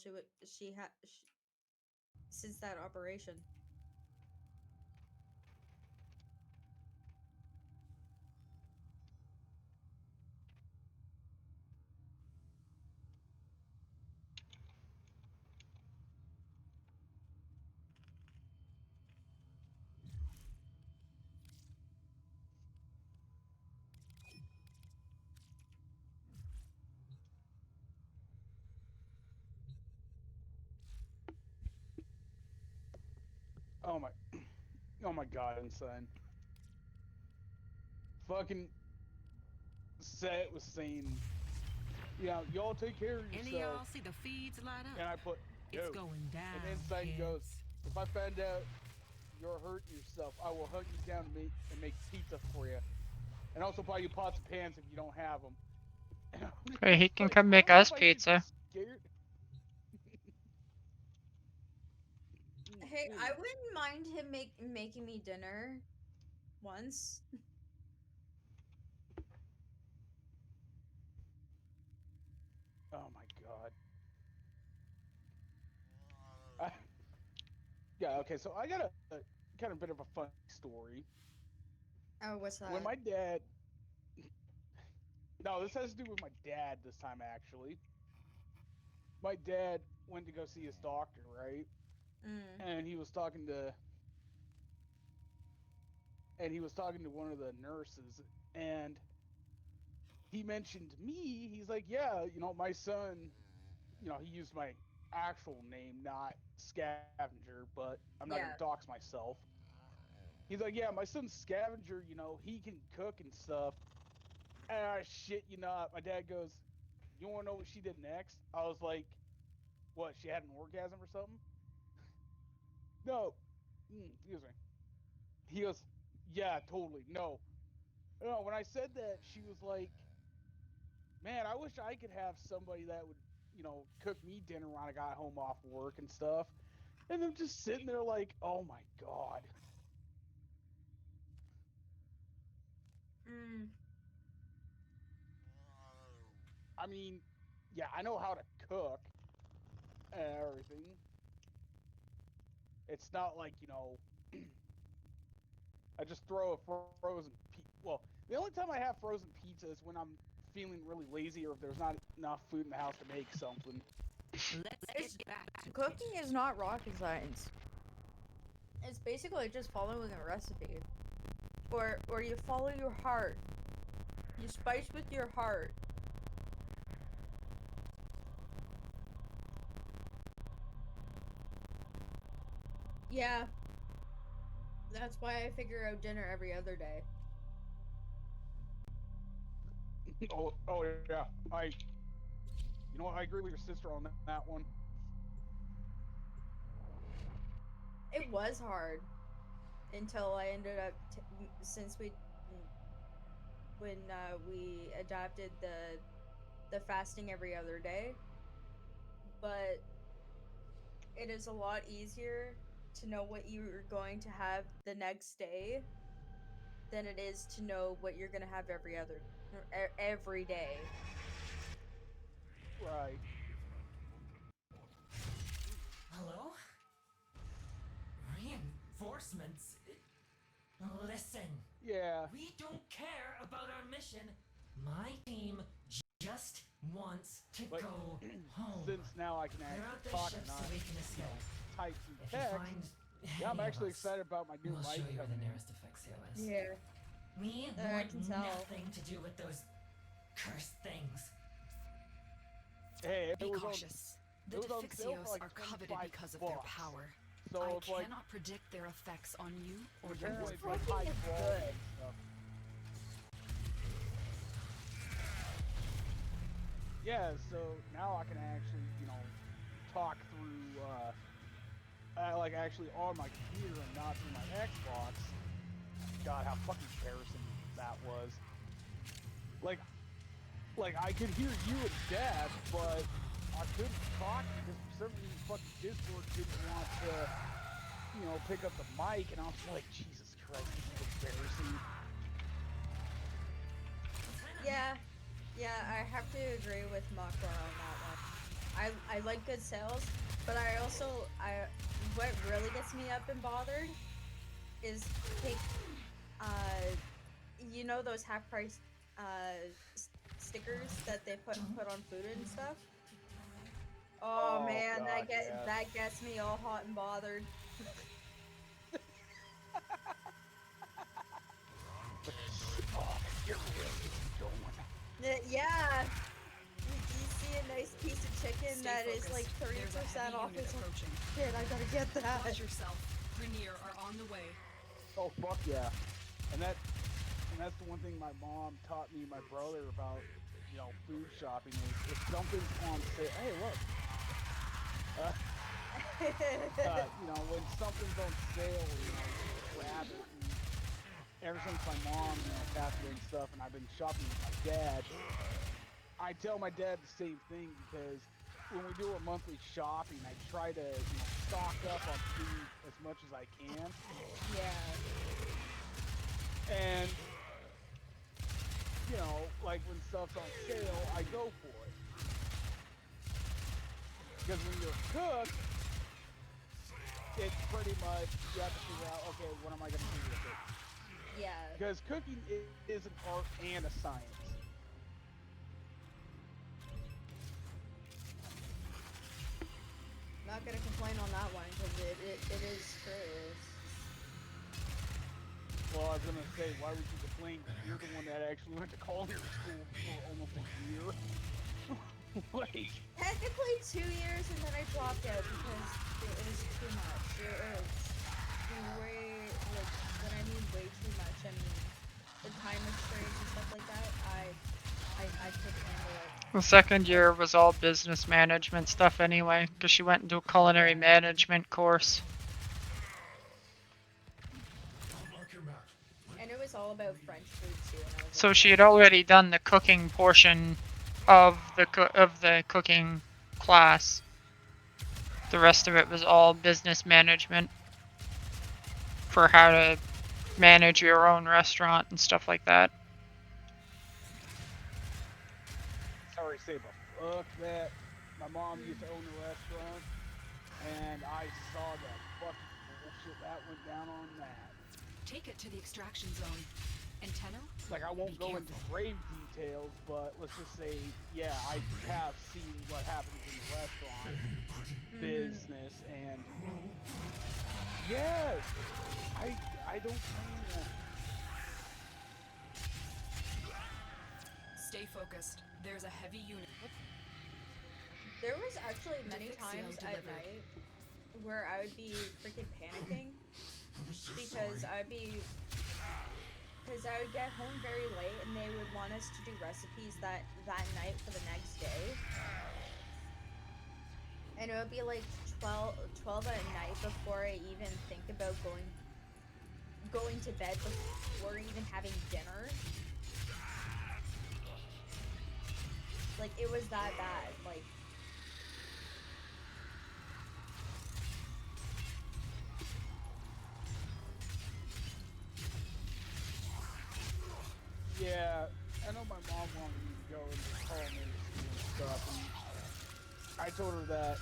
she had since that operation. Oh my, oh my God, insane. Fucking set was saying, y'all take care of Any of yourself. y'all see the feeds light up? And I put, It's no. going And down, insane goes, kids. if I find out you're hurting yourself, I will hunt you down and make pizza for you. And also buy you pots and pans if you don't have them. And I'm Okay, he just can like, come I make don't know us if I should be pizza. scared. Hey, I wouldn't mind him making me dinner once. Oh my God. I, yeah, okay, so I got a kind of bit of a funny story. Oh, what's When that? my dad, no, this has to do with my dad this time actually. My dad went to go see his doctor, right? Mm. And he was talking to one of the nurses, and he mentioned me. He's like, yeah, my son, he used my actual name, not Scavenger, but I'm not going to Yeah. dox myself. He's like, yeah, my son's Scavenger, he can cook and stuff. Ah, shit, my dad goes, you want to know what she did next? I was like, what, she had an orgasm or something? No. Excuse me. He goes, yeah, totally. No. No, when I said that, she was like, man, I wish I could have somebody that would, cook me dinner when I got home off work and stuff. And I'm just sitting there like, oh my God. Mm. I mean, yeah, I know how to cook and everything. It's not like, I just throw a frozen well, the only time I have frozen pizza is when I'm feeling really lazy or if there's not enough food in the house to make something. Let's It's get back to cooking it. is not rocket science. It's basically just following a recipe, or you follow your heart. You spice with your heart. Yeah, that's why I figure out dinner every other day. Oh yeah. I agree with your sister on that one. It was hard until I ended up since when we adopted the fasting every other day, but it is a lot easier to know what you're going to have the next day than it is to know what you're going to have every day. Right. Hello? Reinforcements? Listen, Yeah. we don't care about our mission. My team just wants to But go home. since now I can Clear actually out the talk ship and so not, we can escape. type through If you text, find yeah, I'm any of actually us, excited about my new we'll show mic you where coming the in. nearest Effexio is. Yeah, We I want can tell. nothing to do with those cursed things. Hey, Be cautious. it The was on sale for Defixios like are coveted 25 because of their bucks. power. So I it's like, cannot predict their effects on you and or your apparently This it's like wardrobe. fucking high is quality good. and stuff. Yeah, so now I can actually, talk through, like actually on my computer and not through my Xbox. God, how fucking embarrassing that was. Like, I could hear you and Dad, but I couldn't talk because for some reason fucking Discord didn't want to, pick up the mic, and I was like, Jesus Christ, this is embarrassing. Yeah, yeah, I have to agree with Makra on that one. I like good sales, but what really gets me up and bothered is take you know those half price stickers that they put on food and stuff. Oh, Oh, man, God, yeah. that gets me all hot and bothered. Oh, you're really going. Yeah. You see a nice piece of chicken Stay that is like focused. There's a 30% heavy off. unit It's like, approaching. shit, I gotta get that. Watch yourself. Rainier are on the way. Oh, fuck yeah. And that's the one thing my mom taught me, my brother, about, you know, food shopping is if something's on sale. Hey, look. You know, when something's on sale, you know, grab it. And ever since my mom, you know, passed away and stuff, and I've been shopping with my dad, I tell my dad the same thing because when we do a monthly shopping, I try to, you know, stock up on food as much as I can. Yeah. And, you know, like when stuff's on sale, I go for it. Because when you're a cook, it's pretty much, you have to figure out, okay, what am I going to do with it? Yeah. Because cooking is an art and a science. Not gonna complain on that one because it is true. Well, I was gonna say, why would you complain? You're the one that actually went to culinary school for almost a year. Like, Technically 2 years, and then I dropped out because it was too much. It was way, like, when I mean way too much, I mean the time restraints and stuff like that. I couldn't handle it. The second year was all business management stuff anyway, because she went into a culinary management course. And it was all about French food too. And I was So like, she had already done the cooking portion of the cooking class. The rest of it was all business management for how to manage your own restaurant and stuff like that. sorry to say, but fuck that. My mom used to own a restaurant, and I saw that fucking bullshit that went down on that. Take it to the extraction zone. Antenna? Like, I won't Be go into careful. grave details, but let's just say, yeah, I have seen what happens in the restaurant business, and yes, I don't blame them. Stay focused. There's a heavy unit. there was actually many Defixio times at delivered. night where I would be freaking panicking because I would get home very late and they would want us to do recipes that night for the next day. And it would be like 12 at night before I even think about going to bed before even having dinner. Like, it was that bad. Like, Yeah, I know my mom wanted me to go into culinary school and stuff, and I told her that,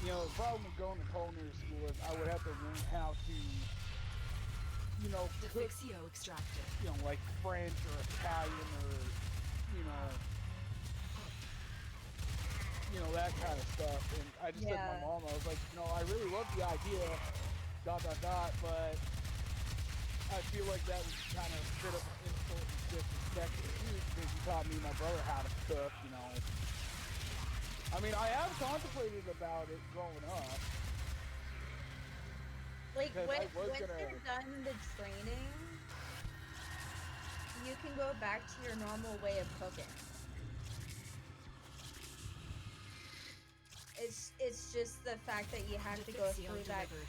you know, the problem with going to culinary school is I would have to learn how to, you know, cook, Defixio extracted. you know, like French or Italian or, you know, that kind of stuff. And I just said to Yeah. my mom, I was like, you know, I really love the idea, but I feel like that was kind of a bit of an insult and disrespect to you because you taught me and my brother how to cook, you know. I mean, I have contemplated about it growing up. Like, Because when, I was once gonna- you're done the training, you can go back to your normal way of cooking. It's just the fact that you have to go Defixio through that delivered.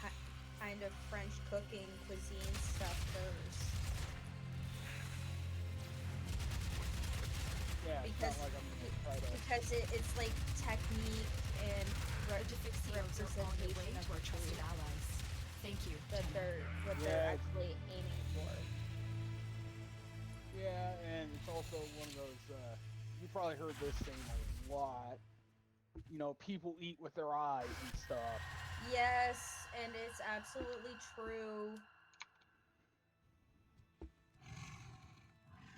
kind of French cooking cuisine stuff first. Yeah, it's Because not like I'm gonna try to. because it's like technique and The Defixios are on their way representation to of our trusted food allies. Thank you. that Tenno. they're Yeah. actually aiming for. Yeah, and it's also one of those. You probably heard this saying already. lot. You know, people eat with their eyes and stuff. Yes, and it's absolutely true.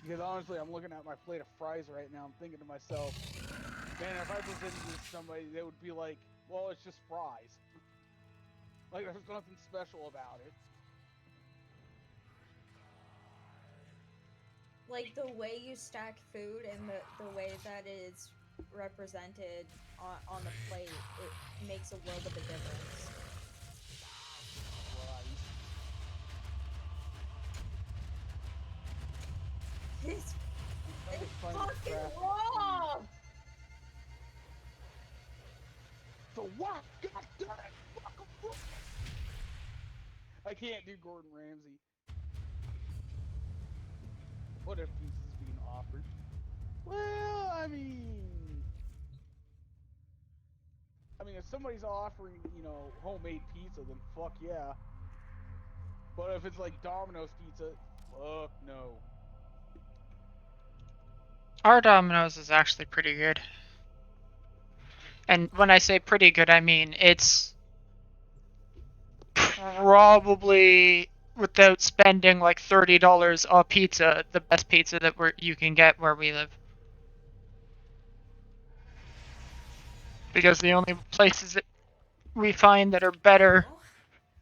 Because honestly, I'm looking at my plate of fries right now. I'm thinking to myself, man, if I presented this to somebody, they would be like, well, it's just fries. Like, there's nothing special about it. Like the way you stack food and the way that it's represented on the plate, it makes a world of a difference. It's fucking raw! So what? God damn it! Fuck 'em. I can't do Gordon Ramsay. What if pizza's being offered? Well, I mean, if somebody's offering, you know, homemade pizza, then fuck yeah. But if it's like Domino's pizza, fuck no. Our Domino's is actually pretty good. And when I say pretty good, I mean it's probably, without spending like $30 a pizza, the best pizza that you can get where we live. Because the only places that we find that are better Oh,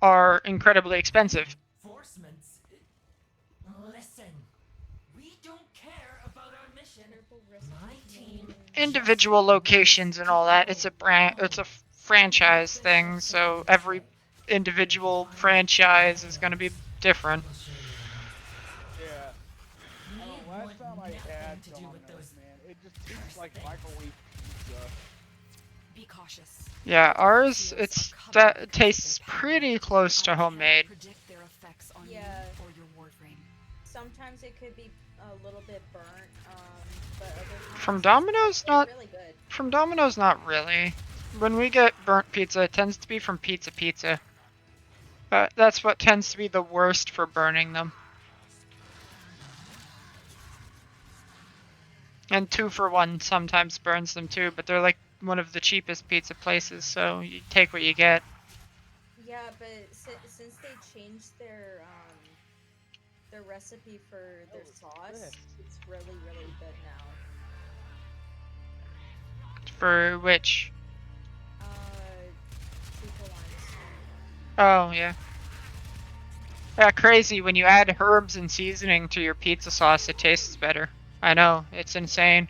are incredibly expensive. Reinforcements. Listen, we don't care about our mission. My team. Individual locations and all that, it's a franchise thing, so every individual franchise is going to be different. Yeah. We I don't know, last want time I nothing had to do with Domino's, those. man, it just tastes like microwave pizza. Be cautious. Yeah, ours, Seals it's are covered that with tastes power. pretty close to I can't homemade. predict their effects on Yeah. you or your warframe. Sometimes it could be a little bit burnt, but other times From it's Domino's, actually not really good. from Domino's, not really. When we get burnt pizza, it tends to be from Pizza Pizza. That's what tends to be the worst for burning them. And 2 for 1 sometimes burns them too, but they're like one of the cheapest pizza places, so you take what you get. Yeah, but since they changed their recipe for their what's sauce, this? it's really really good now. For which? 2 for 1s. Oh, yeah. Yeah, crazy. When you add herbs and seasoning to your pizza sauce, it tastes better. I know, it's insane.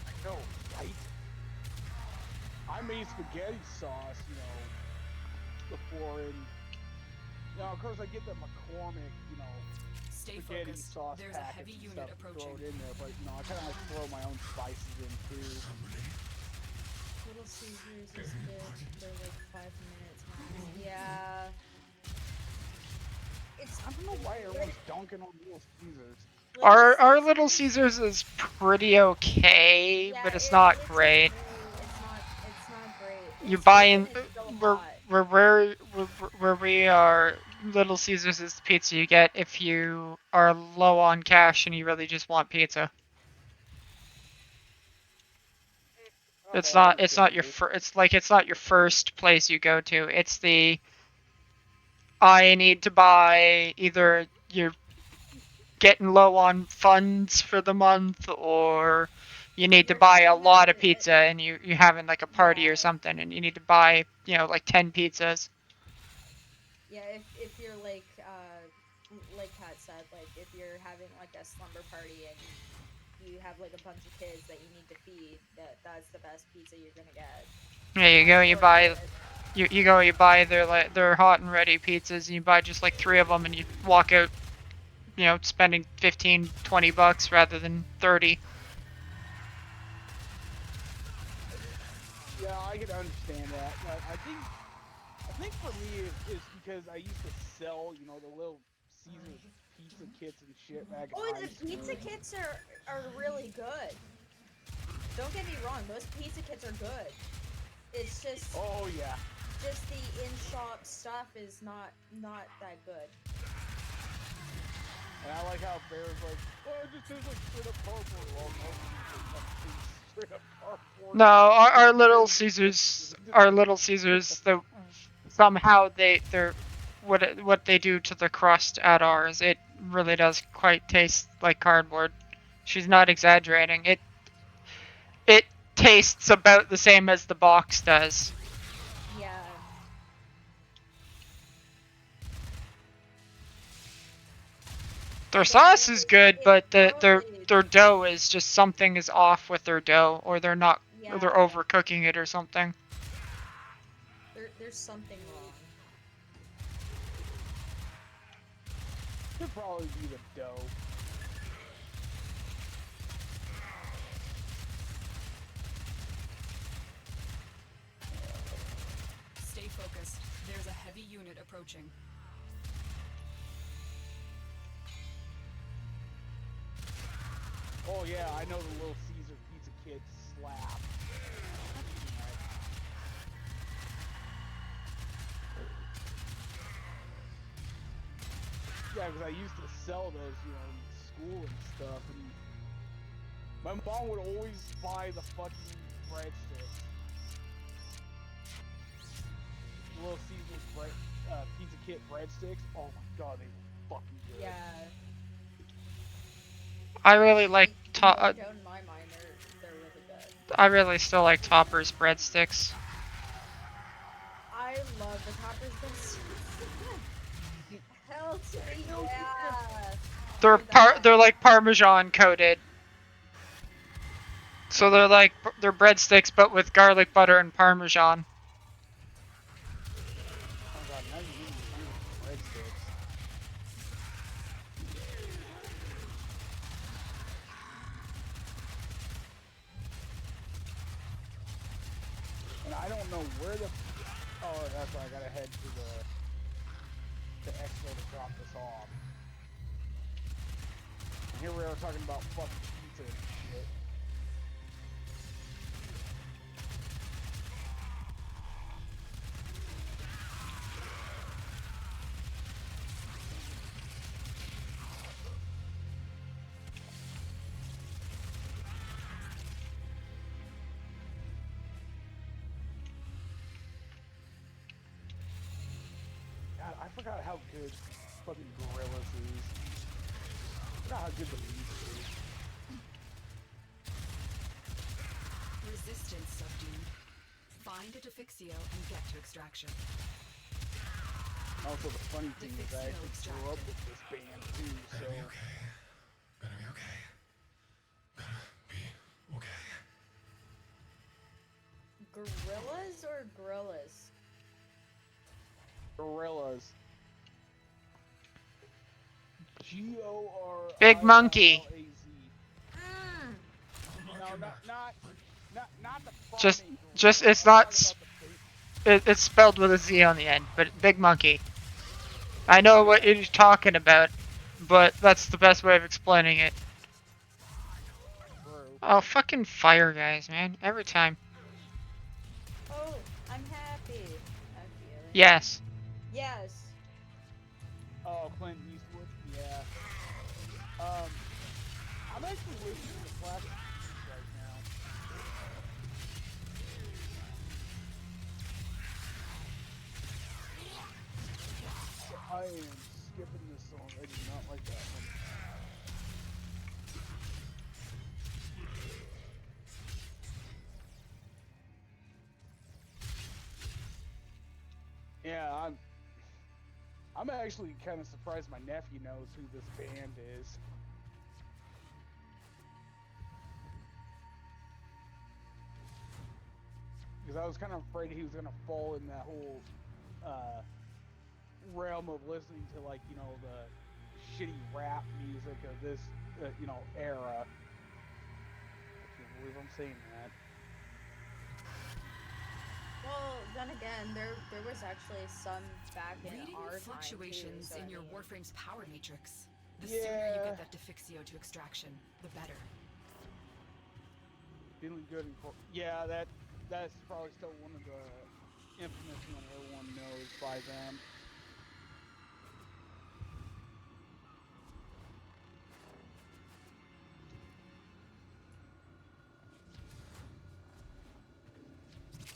I know, right? I made spaghetti sauce, you know, before, and, you know, of course I get the McCormick, you know, Stay spaghetti focused. sauce There's a packets heavy and unit stuff to throw approaching. it in there, but, you know, I kind of like throw my own spices in, too. Little Caesars is good. They're like 5 minutes max. Yeah. It's I don't know why everyone's dunking on Little Caesars. Our Little Caesars is pretty okay, Yeah, but it's not it's great. okay. It's not great. You It's buy good in, and it's still where hot. where we are, Little Caesars is the pizza you get if you are low on cash and you really just want pizza. It's Okay, not your understandable. it's not your first place you go to. It's the, I need to buy, either you're getting low on funds for the month, or you need to You're buy a trying lot of to, pizza and you're having like a party or yeah. something and you need to buy, you know, like 10 pizzas. Yeah, if you're like Kat said, like if you're having like a slumber party and you have like a bunch of kids that you need to feed, that's the best pizza you're gonna get. There you go, you Or buy good. you buy their hot and ready pizzas and you buy just like 3 of them and you walk out, you know, spending 15-20 bucks rather than 30. Yeah, I can understand that. But I think for me it's because I used to sell, you know, the Little Caesars pizza kits and shit back in Oh, high the school. pizza kits are really good. Don't get me wrong, those pizza kits are good. It's just Oh yeah. just the in-shop stuff is not that good. And I like how Bear's like, oh, it just tastes like straight up cardboard. Well, most of these taste straight up cardboard. No, our Little Caesars, the somehow they're what they do to the crust at ours, it really does quite taste like cardboard. She's not exaggerating. It tastes about the same as the box does. Yeah. Their sauce is good, but their probably- dough is just something is off with their dough, or they're not, or they're Yeah. overcooking it or something. There's something wrong. Could probably be the dough. Stay focused. There's a heavy unit approaching. Oh yeah, I know the Little Caesar Pizza Kid slap. Yeah, because I used to sell those, you know, in school and stuff, and my mom would always buy the fucking breadsticks. Little Caesar's Pizza Kit breadsticks. Oh my god, they were fucking good. Yeah. I really like No doubt in my mind, they're really good. I really still like Topper's breadsticks. I love the Topper's breadsticks. Hell to the yeah. They're like Parmesan coated. So they're like they're breadsticks but with garlic butter and Parmesan. Oh god, now you need breadsticks. And I don't know where the. Oh, that's why I gotta head to the expo to drop this off. And here we are talking about fucking pizza and shit. God, I forgot how good fucking Gorillas is. I forgot how good the music is. Resistance subdued. Find a Defixio and get to extraction. Also, the funny thing is I actually grew up with this band too, so. Gonna be okay. Gonna be okay. Gorillas or gorillas? Gorillas. G-O-R. Big Monkey. No, not the Just- primate just- gorilla. it's I'm not talking about the big- It's spelled with a Z on the end, but Big Monkey. I know what you're talking about, but that's the best way of explaining it. Bro. Oh, fucking fire guys, man. Every time. Oh, I'm happy. I'm feeling. Yes. Yes. Oh, Clint Eastwood. Yeah. I'm actually listening to Classic Beats right now. I am skipping this song. I do not like that one. Yeah, I'm actually kind of surprised my nephew knows who this band is. Because I was kind of afraid he was gonna fall in that whole realm of listening to, like, you know, the shitty rap music of this you know, era. I can't believe I'm saying that. Well, then again, there was actually some back in Reading our fluctuations time too, so in I your mean, Warframe's power matrix. The sooner you Yeah. get that Defixio to extraction, the better. Feeling good and yeah, that's probably still one of the infamous one everyone knows by them.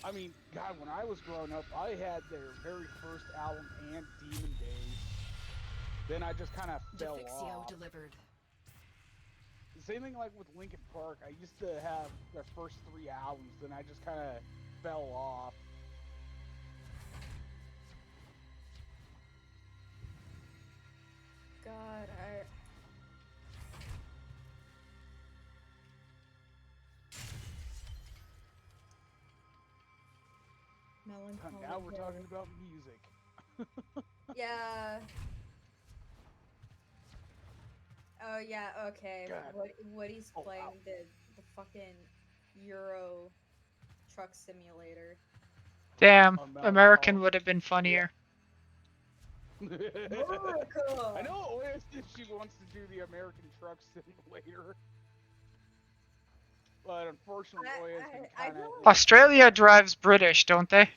I mean, God, when I was growing up, I had their very first album and Demon Days. Then I just kind of fell Defixio off. delivered. Same thing like with Linkin Park. I used to have their first 3 albums, then I just kind of fell off. God, I. Melancholy. Now we're Hill. talking about music. Yeah. Oh yeah. Okay. God. Woody's Oh, playing wow. the fucking Euro truck simulator. Damn, Oh, American Melancholy. would have been funnier. America! I know Oya said she wants to do the American Truck Simulator. But unfortunately, Oya's been I kind of... don't- Australia drives British, don't they?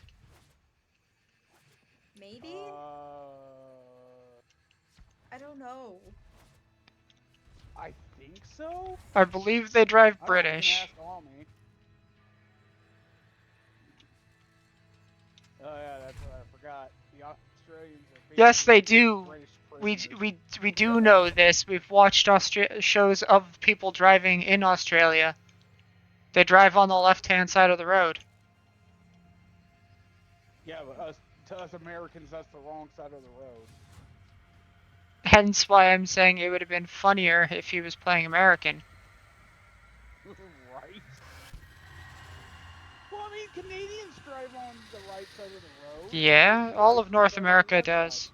Maybe? I don't know. I think so? I believe they drive I don't know, we can British. ask Almy. Oh yeah, that's what I forgot. The Australians are Yes, they basically do. British We prisoners. we do know this. We've watched shows of people driving in Australia. They drive on the left-hand side of the road. Yeah, but to us Americans, that's the wrong side of the road. Hence why I'm saying it would have been funnier if he was playing American. Right? Well, I mean, Canadians drive on the right side of the road. Yeah, all of North America does.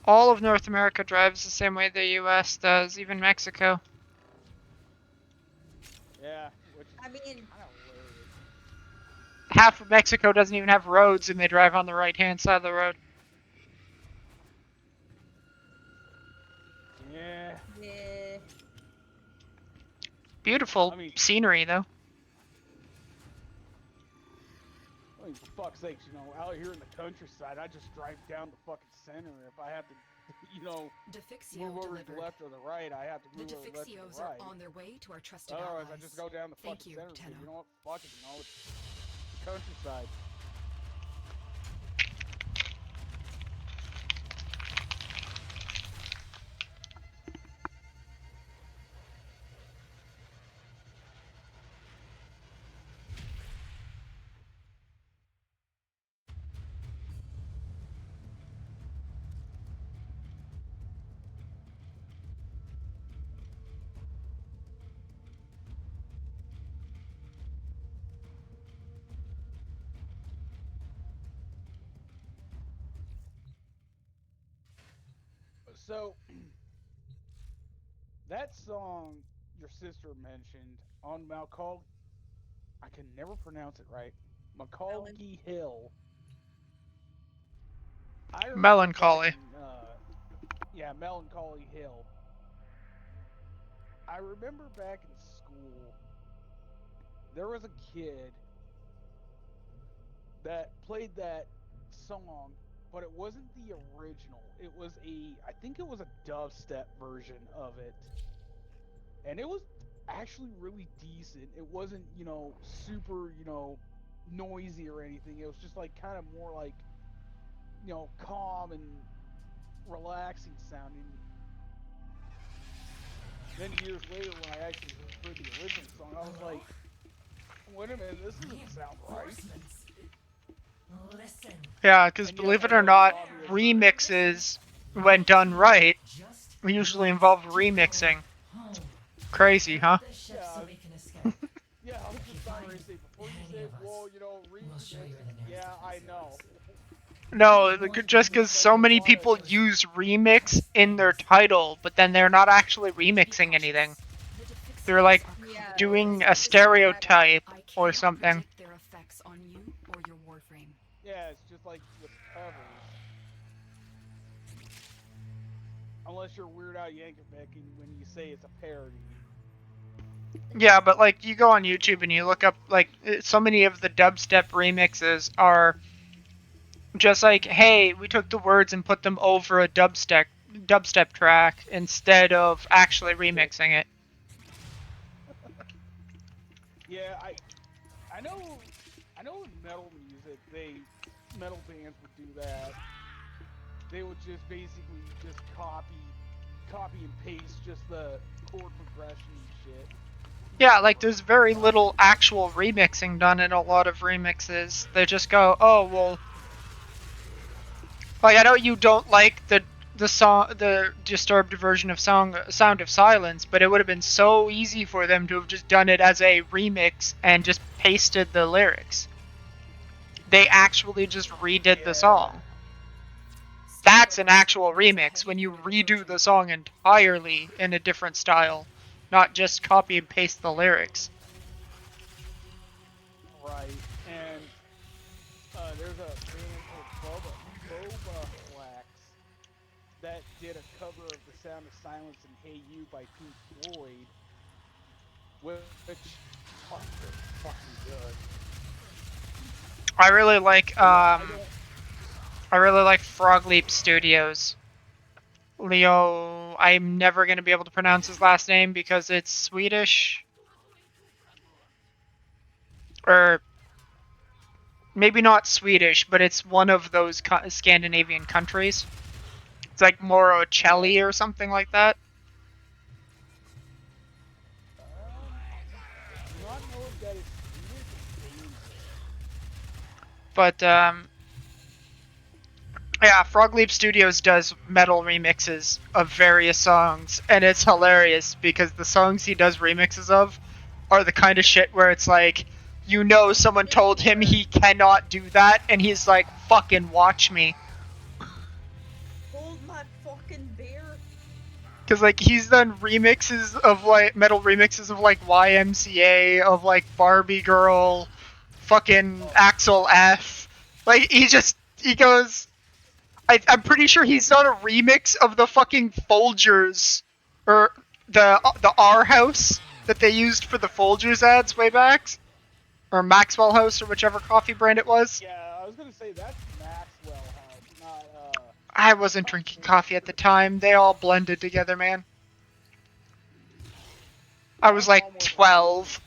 All of North America drives the same way the US does, even Mexico. Yeah, which is I mean, kind of hilarious. Half of Mexico doesn't even have roads and they drive on the right-hand side of the road. Yeah. yeah. Beautiful I mean- scenery, though. I mean, for fuck's sakes, you know, out here in the countryside, I just drive down the fucking center. If I have to, you know, Defixio move over to the delivered. left or the right, I have to The move over to the left or Defixios the are right. on their way to our trusted Otherwise, allies. I just go down the Thank fucking you, center. Because, Tenno. you know what? Fuck it, you know, it's the countryside. So, that song your sister mentioned on Malcol, I can never pronounce it right. Macalgie Hill. I remember Melancholy. back in, yeah, Melancholy Hill. I remember back in school, there was a kid that played that song, but it wasn't the original. It was I think it was a dubstep version of it. And it was actually really decent. It wasn't, you know, super, you know, noisy or anything. It was just like kind of more like, you know, calm and relaxing sounding. Then years later, when I actually heard the original song, I was like, wait a minute, this doesn't sound right. Reinforcements. Listen. Yeah, because And believe yes, it I or know not, it's obvious. remixes, when done right, Just usually involve remixing. home. Crazy, huh? The ship Yeah. so we can escape. Yeah, I was just about ready to say, before you Any say, of us. well, you know, We'll show you remix, the nearest yeah, I defense know. No, just because so many people use remix in their title, but then they're not actually remixing anything. The Defixios They're like are Yeah, covered doing in a this. stereotype I or cannot something. predict their effects on you or your warframe. Yeah, it's just like with covers. Unless you're Weird Al Yankovic and when you say it's a parody. Yeah, but like you go on YouTube and you look up like so many of the dubstep remixes are just like, hey, we took the words and put them over a dubstep track instead of actually remixing it. Yeah, I know in metal music, metal bands would do that. They would just basically just copy and paste just the chord progression and shit. Yeah, like there's very little actual remixing done in a lot of remixes. They just go, oh well, like I know you don't like the Disturbed version of Sound of Silence, but it would have been so easy for them to have just done it as a remix and just pasted the lyrics. They actually just redid the song. That's an actual remix when you redo the song entirely in a different style, not just copy and paste the lyrics. Right, and there's a band called Boba Flax that did a cover of The Sound of Silence and Hey You by Pink Floyd, which they're fucking good. I really like I really like Frog Leap Studios. Leo, I'm never going to be able to pronounce his last name because it's Swedish. Or maybe not Swedish, but it's one of those Scandinavian countries. It's like Morocelli or something like that. do not know if that is Swedish or Danish. But yeah, Frog Leap Studios does metal remixes of various songs, and it's hilarious because the songs he does remixes of are the kind of shit where it's like, you know, someone told him he cannot do that, and he's like, fucking watch me. Hold my fucking beer. Because, like, he's done remixes of, like, metal remixes of, like, YMCA, of, like, Barbie Girl, fucking Axel F. Like, he goes... I'm pretty sure he's done a remix of the fucking Folgers, or the R House that they used for the Folgers ads way back, or Maxwell House, or whichever coffee brand it was. Yeah, I was gonna say that's Maxwell House, not I wasn't drinking coffee at the time. They all blended together, man. I was like 12.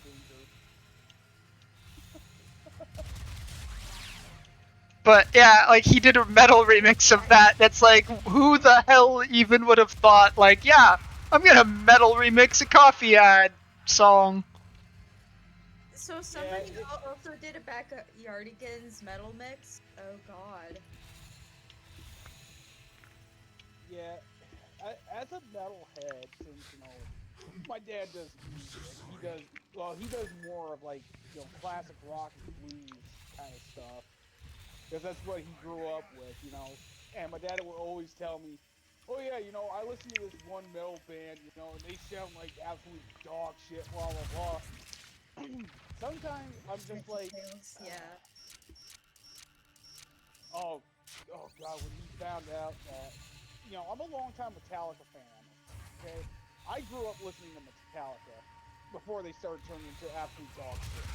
But yeah, like he did a metal remix of that. That's like, who the hell even would have thought, like, yeah, I'm gonna metal remix a coffee ad song. So somebody also did a Backyardigans metal mix. Oh god. Yeah, as a metalhead, since my dad does music, he does more of like classic rock and blues kind of stuff, because that's what he grew up with, And my dad would always tell me, oh yeah, I listen to this one metal band, and they sound like absolute dog shit, blah blah blah. Sometimes I'm just like, yeah. Oh god, when he found out that, I'm a longtime Metallica fan, okay? I grew up listening to Metallica before they started turning into absolute dog shit.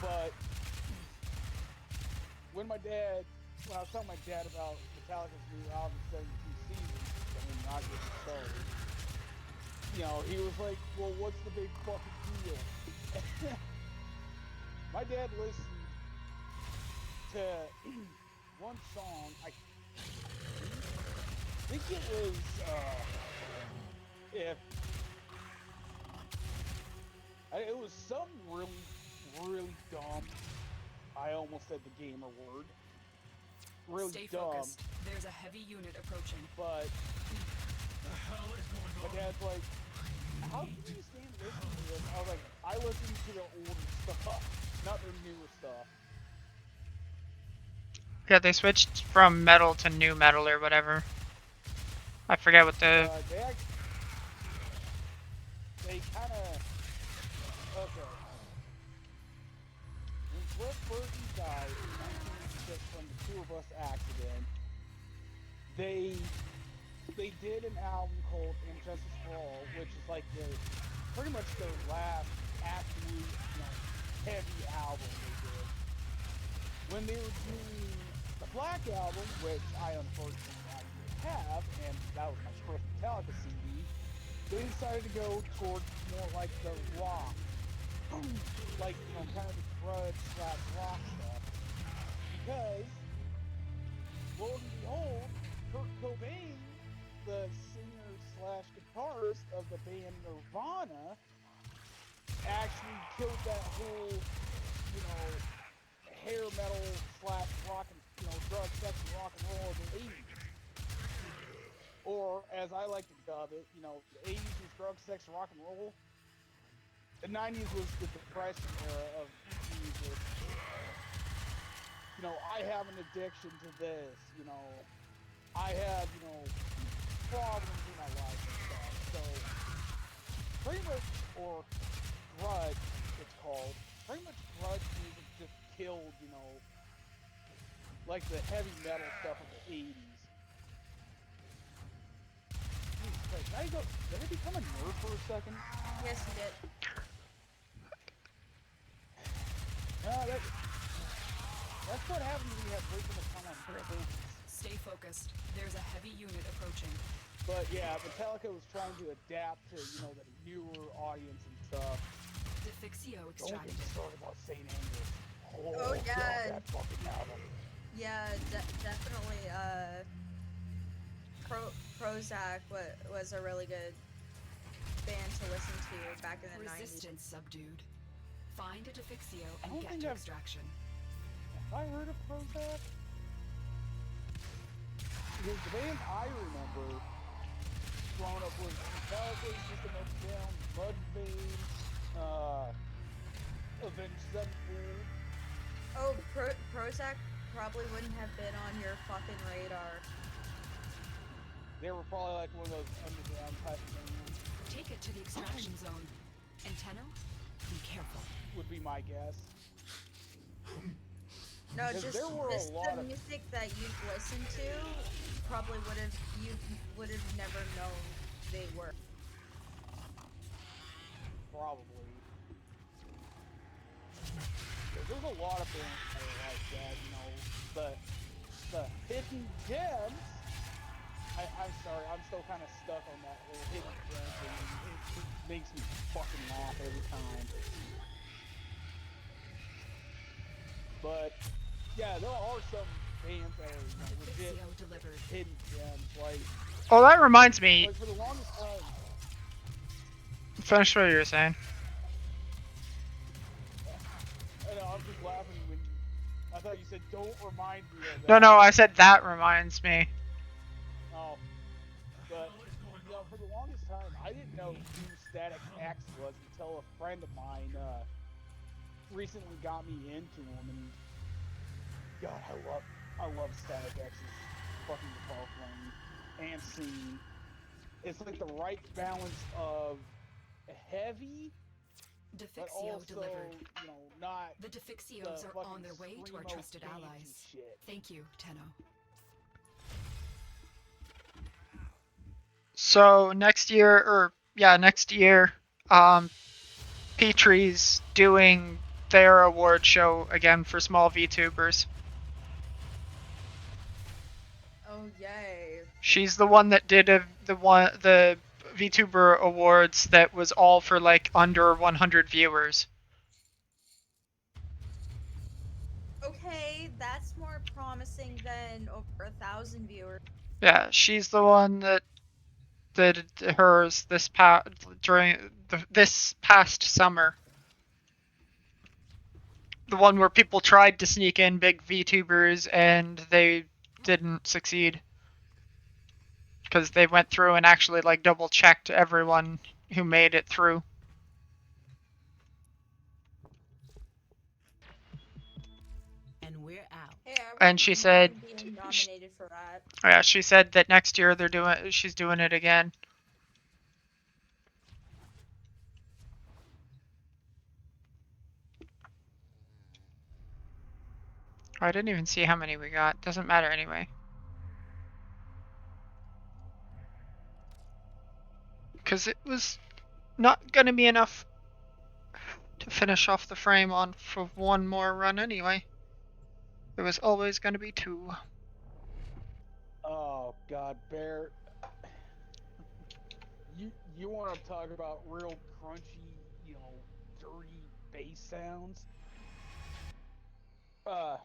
But when I was telling my dad about Metallica's new album, 72 Seasons, I mean, not getting started, he was like, well, what's the big fucking deal? My dad listened to one song, I think it was, it was some really, really dumb, I almost said the gamer word, really Stay dumb, focused. There's a heavy unit approaching. but my dad's like, how can you stand listening to this? I was like, I listen to their older stuff, not their newer stuff. Yeah, they switched from metal to new metal or whatever. I forget what the... They kind of... Okay. When Cliff Burton died in 1986 from the Tour Bus accident, they did an album called Injustice for All, which is like pretty much their last absolute, heavy album they did. When they were doing the Black Album, which I unfortunately actually have, and that was my first Metallica CD, they decided to go towards more like the rock, like like, you know, kind of the grudge slash rock stuff. Because, lo and behold, Kurt Cobain, the singer slash guitarist of the band Nirvana, actually killed that whole, you know, hair metal slash rock and, you know, drug, sex, and rock and roll of the 80s. Or, as I like to dub it, you know, the 80s was drug, sex, and rock and roll. The 90s was the depression era of music. You know, I have an addiction to this, you know. I have, you know, problems in my life and stuff. So, pretty much, or grudge, it's called. Pretty much grudge music just killed, you know, like the heavy metal stuff of the 80s. Jesus Christ, did I become a nerd for a second? Yes, you did. That's what happens when you have breaking the tongue on dribbles. Stay focused. There's a heavy unit approaching. But yeah, Metallica was trying to adapt to, you know, the newer audience and stuff. Defixio Don't extracted. get me started about St. Anger. Oh, God, yeah. that fucking album. Yeah, definitely. Prozac was a really good band to listen to back in the 90s. Resistance subdued. Find a Defixio I and don't get think to I've- extraction. Have I heard of Prozac? Because the band I remember growing up was Metallica, System of a Down, Mudvayne, Avenged Sevenfold. Oh, Prozac probably wouldn't have been on your fucking radar. They were probably like one of those underground type of bands, Take it to the extraction zone. Antenno, be careful. would be my guess. No, Because just there were a lot the of- music that you've listened to probably you would have never known they were. Probably. There's a lot of bands that are like that, you know, the hidden gems. I'm sorry, I'm still kind of stuck on that whole hidden gem thing. It makes me fucking laugh every time. But yeah, there are some bands that are, you know, legit Defixio delivered. hidden gems. Like Oh, that reminds me. for the longest time. Finish what you were saying. I know, I'm just laughing when I thought you said don't remind me of that. No, I said that reminds me. Oh. But, you know, for the longest time, I didn't know who Static X was until a friend of mine recently got me into him, and God, I love Static X's fucking guitar playing and singing. It's like the right balance of heavy, but Defixio also, delivered. you know, not The the Defixios are fucking on their way to our screamo trusted cagey allies. shit. Thank you, Tenno. So next year, Petrie's doing their award show again for small VTubers. Oh yay! She's the one that did the VTuber awards that was all for like under 100 viewers. Okay, that's more promising than over 1,000 viewers. Yeah, she's the one that did hers this past summer. The one where people tried to sneak in big VTubers and they didn't succeed. Because they went through and actually like double checked everyone who made it through. And we're out. Hey, I And she wouldn't said mind being nominated for that. Yeah, she said that next year she's doing it again. I didn't even see how many we got. Doesn't matter anyway. Because it was not going to be enough to finish off the frame on for one more run anyway. There was always going to be two. Oh God, Bear. You want to talk about real crunchy, you know, dirty bass sounds. I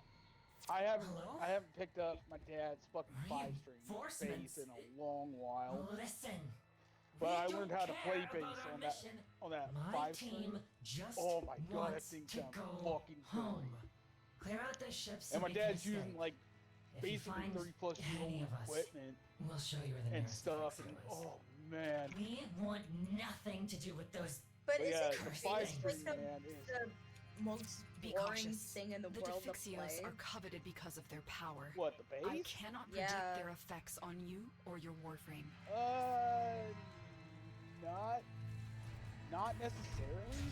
Hello? haven't picked up my dad's fucking 5-string Reinforcements. bass in a long while. Listen. But we I don't learned how to play care bass about our on that mission. on that My 5-string. team just Oh my god, that wants thing to sounds go fucking home. great. Clear out the ship so And my we can dad's using escape. like If you basically find 30+ year any old of us, equipment we'll show you where the and nearest stuff, Defixio and is. oh man. We want nothing to do with those. But But yeah, isn't the bass 5-string, like man, is the most Be boring cautious. thing in the world to Defixios play? are coveted because of their power. what, the I bass? cannot predict Yeah. their effects on you or your warframe. Not necessarily.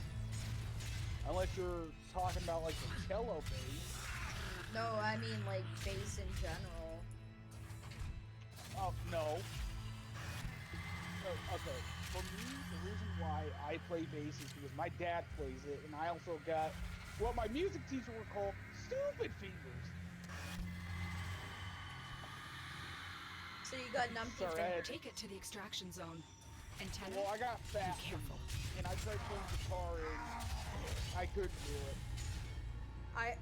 Unless you're talking about like the cello bass. No, I mean like bass in general. Oh no. Okay. For me, the reason why I play bass is because my dad plays it, and I also got what my music teacher would call stupid fingers. So you got numpty Sorry, I fingers. had to- Take it to the extraction zone. Antenna? Well, I got fat, Be careful. and I tried playing guitar, and I couldn't do it.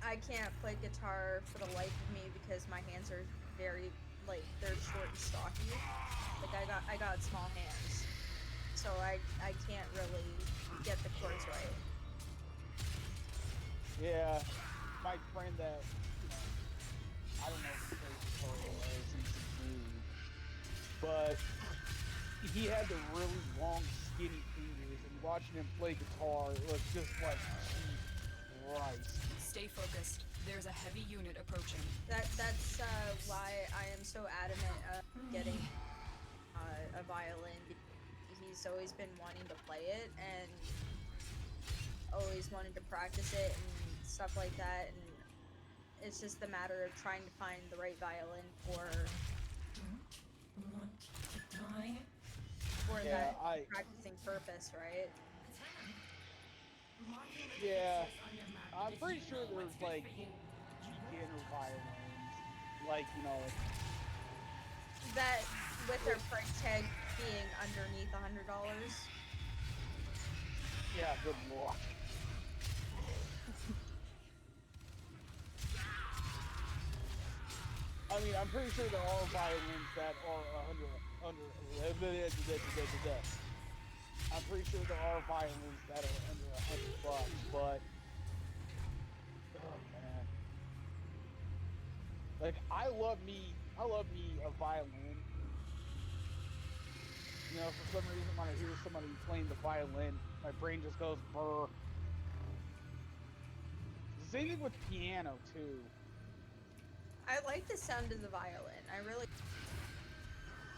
I can't play guitar for the life of me because my hands are very like they're short and stocky. Like I got small hands, so I can't really get the chords right. Yeah, my friend that I don't know if he plays guitar or since he's moved, but he had the really long, skinny fingers, and watching him play guitar, it was just like, Jesus Christ. Stay focused. There's a heavy unit approaching. That's why I am so adamant of getting a violin. He's always been wanting to play it and always wanted to practice it and stuff like that. And it's just a matter of trying to find the right violin for Want to die? Yeah, that practicing purpose, right? Yeah, I'm pretty sure there's like beginner violins, like That with their price tag being underneath $100. yeah, good luck. I mean, I'm pretty sure there are violins that are under. I'm pretty sure there are violins that are under $100, but oh man, like I love me a violin. You know, for some reason when I hear somebody playing the violin, my brain just goes brr. Same thing with piano too. I like the sound of the violin. I really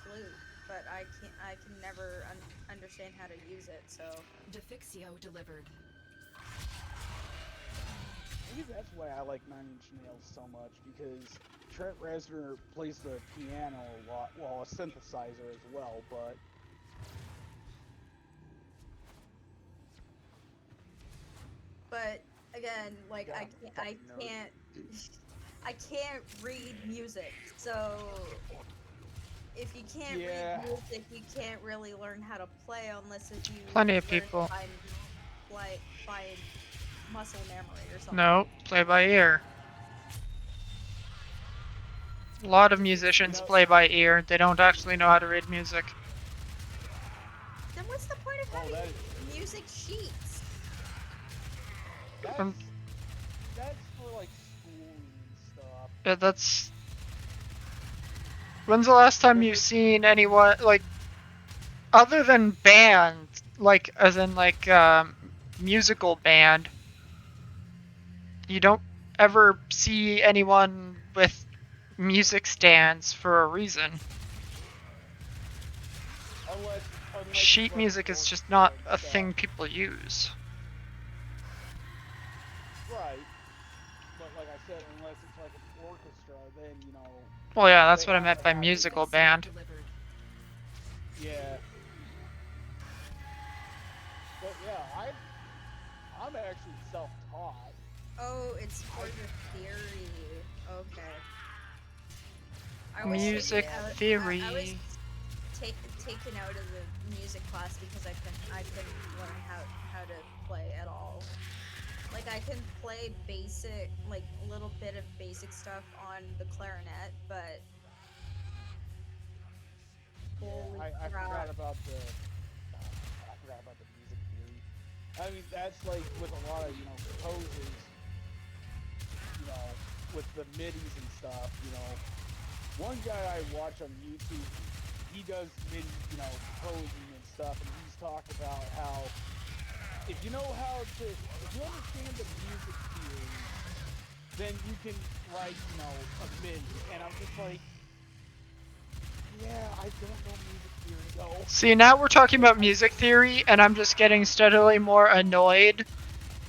flute, but I can never understand how to use it. So Defixio delivered. Maybe that's why I like Nine Inch Nails so much, because Trent Reznor plays the piano a lot, well, a synthesizer as well, but again, like God, I fucking nerd. I can't read music. So if you can't Yeah. read music, you can't really learn how to play unless if you Plenty of learn people. by muscle memory or something. No, play by ear. A lot of musicians play by ear. They don't actually know how to read music. Then what's the point of Oh, having that is- music sheets? Um, that's for like schooling and stuff. Yeah, that's. When's the last time you've seen anyone like, other than band, like as in like musical band? You don't ever see anyone with music stands for a reason. Unless Sheet it's like music is just orchestra not and a stuff. thing people use. Right. But like I said, unless it's like an orchestra, then Well, yeah, that's They what I have meant to by have it. musical Defixio band. delivered. yeah. But yeah, I'm actually self-taught. Oh, it's for the theory. Okay. I was Music taken out- theory. I was taken out of the music class because I couldn't learn how to play at all. like I can play basic, like a little bit of basic stuff on the clarinet, but holy I crap. forgot about the music theory. I mean, that's like with a lot of, you know, composers, you know, with the midis and stuff, you know. One guy I watch on YouTube, he does midi, you know, composing and stuff, and he's talked about how if you know how to, if you understand the music theory, then you can write, you know, a midi. And I'm just like, yeah, I don't know music theory though. See, now we're talking about music theory, and I'm just getting steadily more annoyed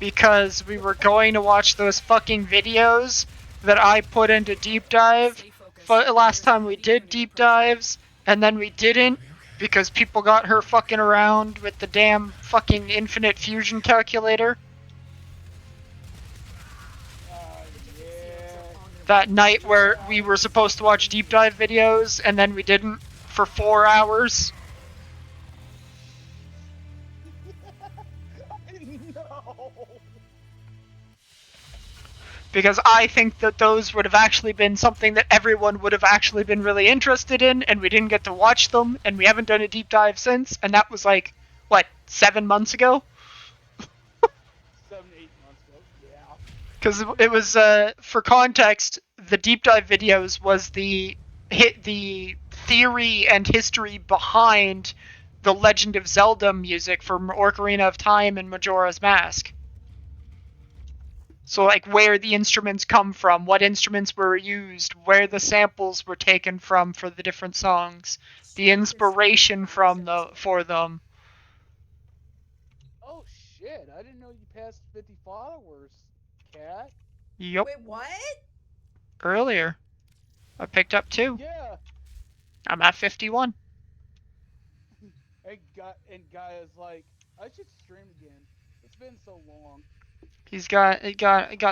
because we were going to watch those fucking videos that I put into Deep Dive Stay focused. last There's time we heavy did enemy Deep approaching. Dives, and then we didn't because people got her fucking around with the damn fucking infinite fusion calculator. Yeah. That night where we were supposed to watch Deep Dive videos, and then we didn't for 4 hours. No. Because I think that those would have actually been something that everyone would have actually been really interested in, and we didn't get to watch them, and we haven't done a deep dive since, and that was like, what, 7 months ago? 7, 8 months ago. Yeah. Because it was, for context, the deep dive videos was the theory and history behind the Legend of Zelda music from Ocarina of Time and Majora's Mask. So, like, where the instruments come from, what instruments were used, where the samples were taken from for the different songs, the inspiration for them. Oh shit! I didn't know you passed 50 followers, Cat. Yep, Wait, what? earlier. I picked up 2. Yeah. I'm at 51. And guy is like, I should stream again. It's been so long. He got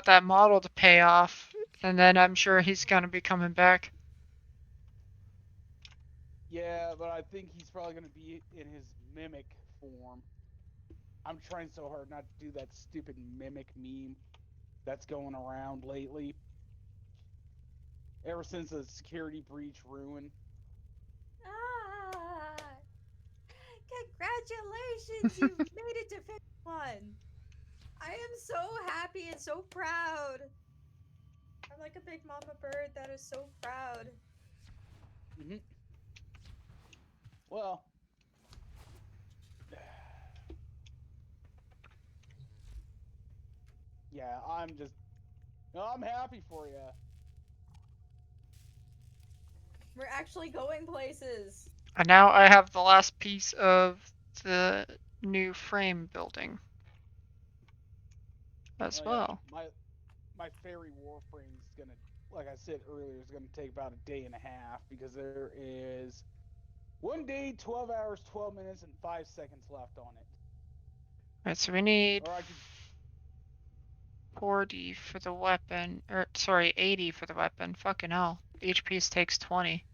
that model to pay off, and then I'm sure he's gonna be coming back. Yeah, but I think he's probably gonna be in his mimic form. I'm trying so hard not to do that stupid mimic meme that's going around lately. Ever since the security breach ruin. Ah, congratulations! You made it to 51. I am so happy and so proud. I'm like a big mama bird that is so proud. Mm-hmm. Well, yeah, I'm happy for you. We're actually going places. And now I have the last piece of the new frame building as well. Yeah, my fairy warframe is gonna, like I said earlier, is gonna take about a day and a half because there is 1 day, 12 hours, 12 minutes, and 5 seconds left on it. Alright, so we need Or I could 40 for the weapon, or sorry, 80 for the weapon. Fucking hell. Each piece takes 20.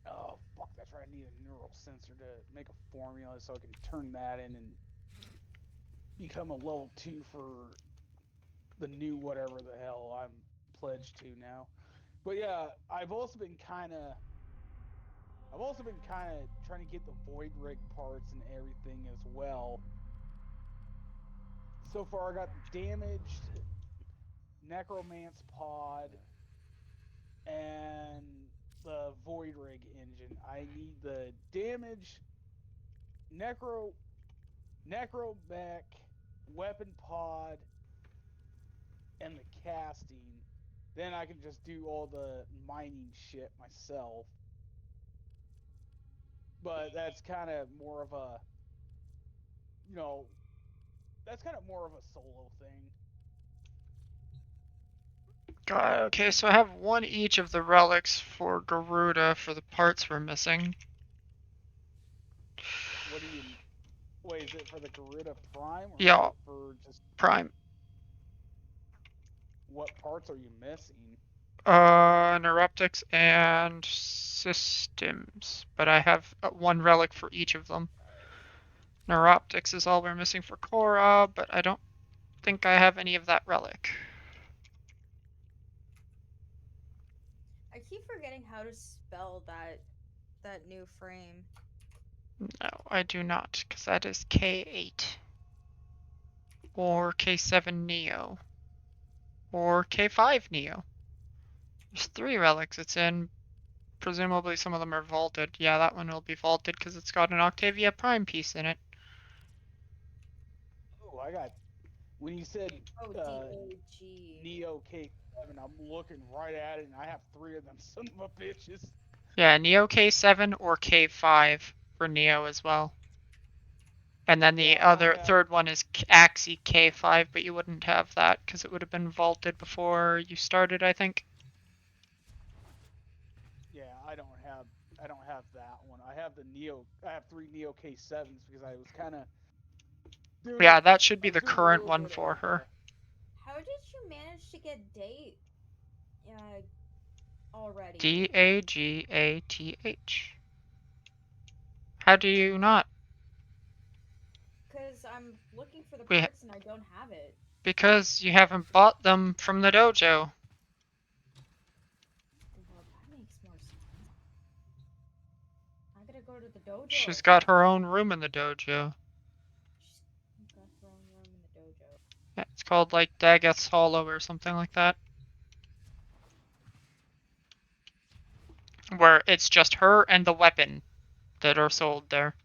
Oh, fuck, that's right. I need a neural sensor to make a formula so I can turn that in and become a level 2 for the new whatever the hell I'm pledged to now. But yeah, I've also been kind of trying to get the Void Rig parts and everything as well. So far, I got the damaged Necromance pod and the Void Rig engine. I need the damaged Necromech weapon pod and the casting. Then I can just do all the mining shit myself. But that's kind of more of a, you know, that's kind of more of a solo thing. God, okay, so I have 1 each of the relics for Garuda for the parts we're missing. What do you? Wait, is it for the Garuda Prime? Or Yeah. is it for just Prime. what parts are you missing? Neuroptics and systems, but I have 1 relic for each of them. Neuroptics is all we're missing for Korra, but I don't think I have any of that relic. I keep forgetting how to spell that new frame. No, I do not, because that is K8. Or K7 Neo. Or K5 Neo. There's 3 relics it's in. Presumably some of them are vaulted. Yeah, that one will be vaulted because it's got an Octavia Prime piece in it. Oh, I got. When you said Oh, D-A-G. Neo K7, I'm looking right at it, and I have 3 of them son of a bitches. Yeah, Neo K7 or K5 for Neo as well. And then the Yeah, I have. third one is Axie K5, but you wouldn't have that because it would have been vaulted before you started, I think. Yeah, I don't have that one. I have the Neo. I have 3 Neo K7s because I was kind of. Yeah, that should I be was the doing a current little one bit for of, her. How did you manage to get date already? DagatH. How do you not? Because I'm looking for the We parts and I don't have it. because you haven't bought them from the dojo. Well, that makes more sense. I gotta go to the dojo. She's got her own room in the dojo. She's got her own room in the dojo. Yeah, it's called like Dagoth's Hollow or something like that. Where it's just her and the weapon that are sold there.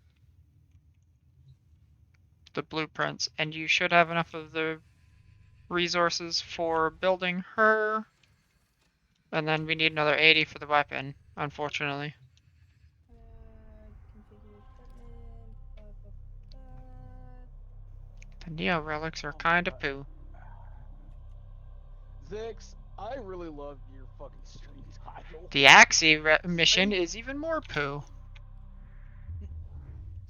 The blueprints. And you should have enough of the resources for building her. And then we need another 80 for the weapon, unfortunately. Configure equipment. Blah, blah, blah. The Neo relics are Oh my kinda God. poo. Zix, I really love your fucking stream title. The Axie mission is even more poo.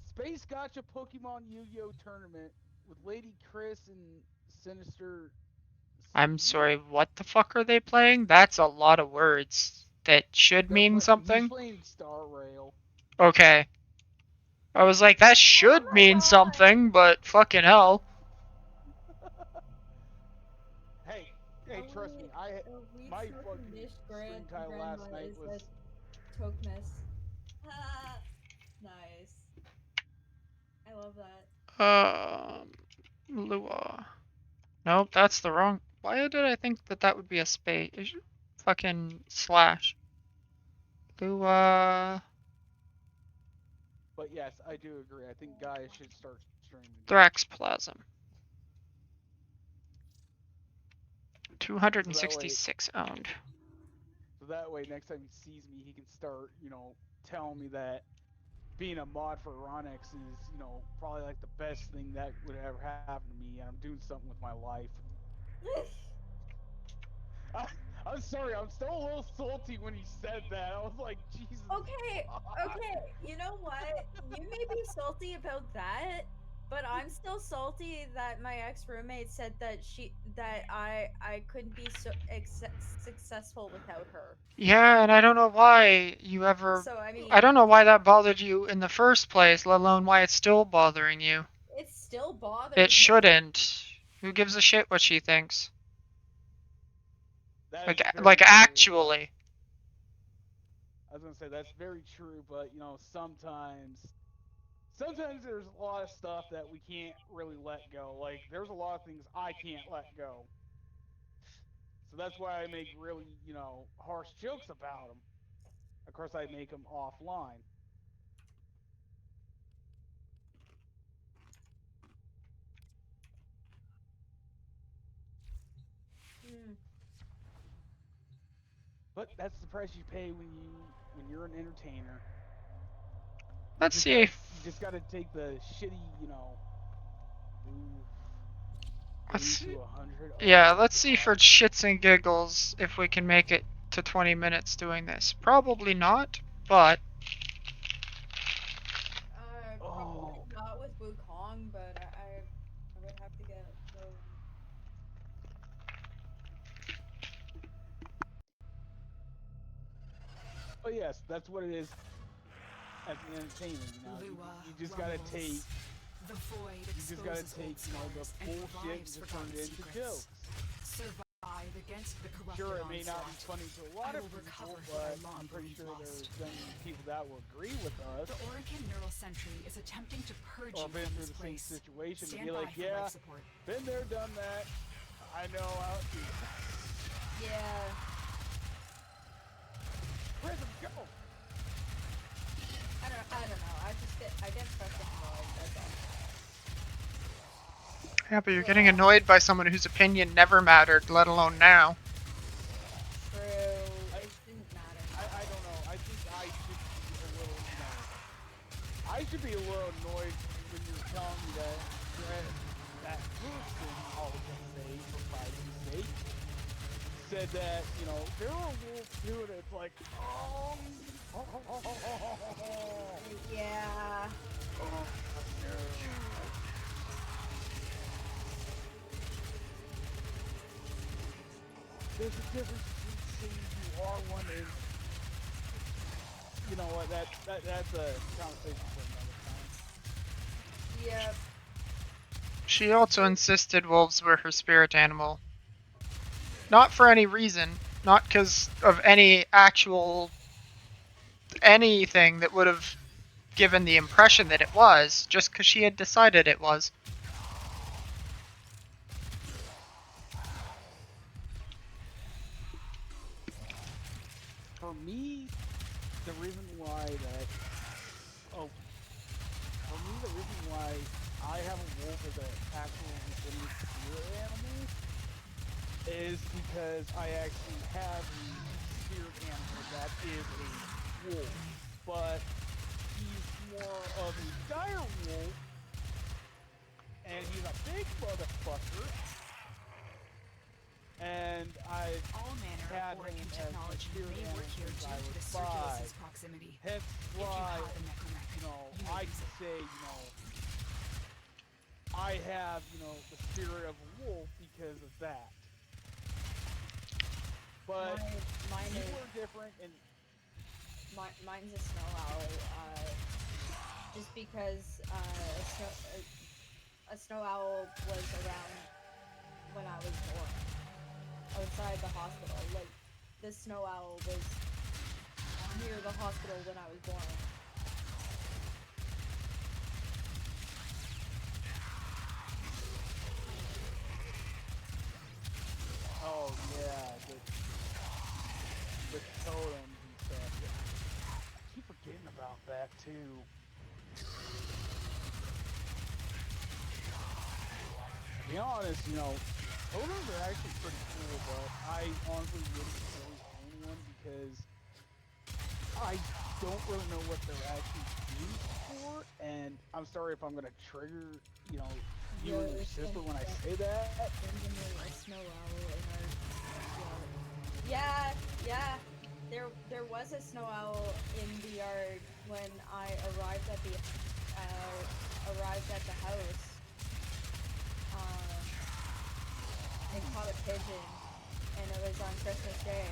Space Gotcha Pokemon Yu-Gi-Oh tournament with Lady Chris and Sinister. I'm sorry, what the fuck are they playing? That's a lot of words that should mean He's something. playing Star Rail. Okay. I was like, that should my mean God. something, but fucking hell. Hey, trust me, my fucking stream title last night was. Tokmas. Nice. I love that. Lua. Nope, that's the wrong. Why did I think that that would be a space? Fucking slash. Lua. But yes, I do agree. I think Gaia should start streaming. Thraxplasm. 266 owned. So that way, next time he sees me, he can start, telling me that being a mod for Ronix is, probably like the best thing that would ever happen to me, and I'm doing something with my life. I'm sorry, I'm still a little salty when he said that. I was like, Jesus. Okay, God. okay. You know what? You may be salty about that, but I'm still salty that my ex-roommate said that I couldn't be so successful without her. Yeah, and I don't know why you ever. So I mean, I don't know why that bothered you in the first place, let alone why it's still bothering you. it still bothers It me. shouldn't. Who gives a shit what she thinks? That is Like very true, actually. I was gonna say that's very true, but sometimes there's a lot of stuff that we can't really let go. Like there's a lot of things I can't let go. So that's why I make really, harsh jokes about them. Of course, I make them offline. Hmm. But that's the price you pay when you're an entertainer. Let's see. You just gotta take the shitty, Let's 80 see. to 100. Yeah, Oh my let's see God. for shits and giggles if we can make it to 20 minutes doing this. Probably not, but Probably Oh. not with Wukong, but I would have to get going. But yes, that's what it is as an entertainer. You just gotta take The void You just gotta exposes take, old you know, the scars and bullshit and revives just turn forgotten it into secrets. jokes. Survive against the corrupted Sure, it may not be onslaught. funny to a lot I of will people, recover what I but long I'm pretty believed sure lost. there's going to be people that will agree with us The Oregon Neural Sentry is attempting to purge or you been from through this the same place. situation to Stand be by like, for yeah, life support. been there, done that. I know how it feels. Yeah. Prism, go! I don't know. I get fucking annoyed. That's all. Yeah, but you're getting annoyed by someone whose opinion never mattered, let alone now. True. It didn't matter. I don't know. I think I should be a little, you know, I should be a little annoyed when you're telling me that person, I'll just say, for privacy's sake, said that, you know, there are wolves too, and it's like, Yeah. There's a difference between saying you are one and, you know what, that's a conversation for another time. Yep. She also insisted wolves were her spirit animal. Not for any reason, not because of any actual anything that would have given the impression that it was, just because she had decided it was. For me, the reason why that, for me the reason why I have a wolf as an actual legitimate spirit animal is because I actually have a spirit animal that is a wolf, but he's more of a dire wolf, and he's a big motherfucker, and I've All manner had of Oregon him as a technology spirit may animal work here since due I to the was Circulus's 5. proximity. Hence If you why, have the necromech, you know, you I may use can it. say, you know, I have, you know, the spirit of a wolf because of that. But Mine you is were different, and mine's a snow owl. Just because a snow owl was around when I was born, outside the hospital. Like the snow owl was near the hospital when I was born. oh yeah, the totems and stuff. I keep forgetting about that too. To be honest, you know, totems are actually pretty cool, but I honestly wouldn't really own one because I don't really know what they're actually used for, and I'm sorry if I'm gonna trigger, you know, you and your There's sister some- when I say that. randomly a snow owl in our yard. Yeah. There was a snow owl in the yard when I arrived at the house. It caught a pigeon, and it was on Christmas Day,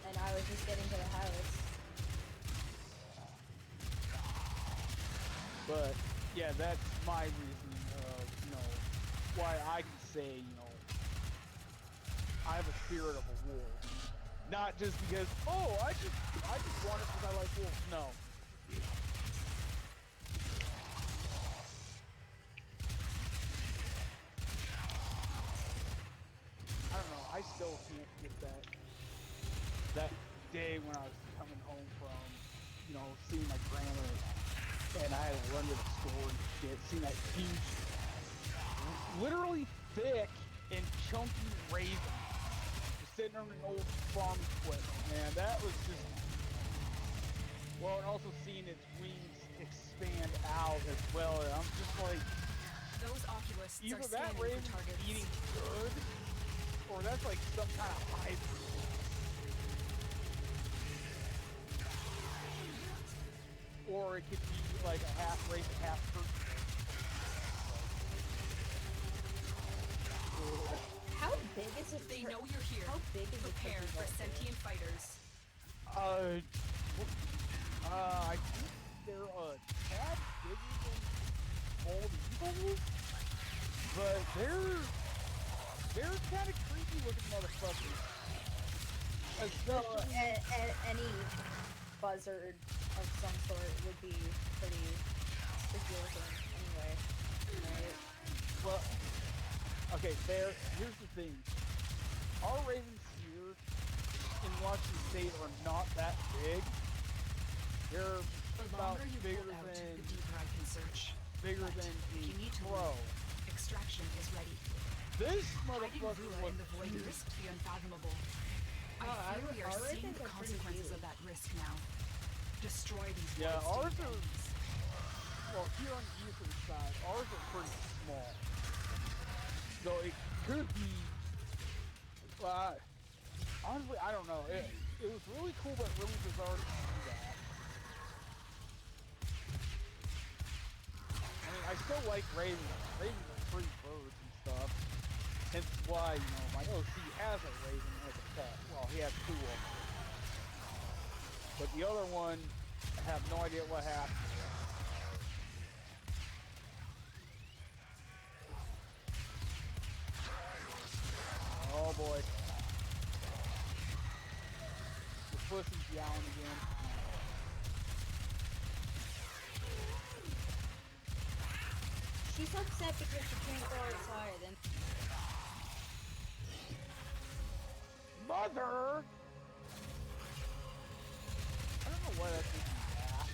and I was just getting to the house. But yeah, that's my reasoning of, you know, why I can say, you know, I have a spirit of a wolf. Not just because, oh, I just want it because I like wolves. No. I don't know. I still can't get that day when I was coming home from, you know, seeing my grandma, and I had to run to the store and shit, seeing that huge, literally thick and chunky raven just sitting on an old farm equipment, man. That was just, well, and also seeing its wings expand out as well. And I'm just like, Those oculists are either that scanning raven for targets. eating good, or that's like some kind of hybrid. Or it could be like a half raven, half person. How big is it? They know you're here. How big is it? Prepare for sentient fighters. I think they're a tad bigger than bald eagles, but they're kind of creepy looking motherfuckers. Especially, Any buzzard of some sort would be pretty freaky looking anyway. Right? well, okay, here's the thing. Our ravens here in Washington State are not that big. They're The about longer you bigger hold out, than the deeper I can search. bigger But than you need a to crow. leave. Extraction is ready. This Hiding motherfucker Rua was in the void huge. risked the unfathomable. Oh, I fear we are our seeing ravens the are pretty consequences huge. of that risk now. Destroy these Yeah, void-stained ours are- enemies. Well, here on the eastern side, ours are pretty small. So it could be. Well, honestly, I don't know. It was really cool, but really bizarre to see that. I mean, I still like ravens. Ravens are pretty birds and stuff. Hence why, my OC has a raven as a pet. Well, he has 2 of them. But the other one, I have no idea what happened to it. Oh boy. The pussy's yowling again. She's upset because she can't go outside and Mother! I don't know why that makes me laugh.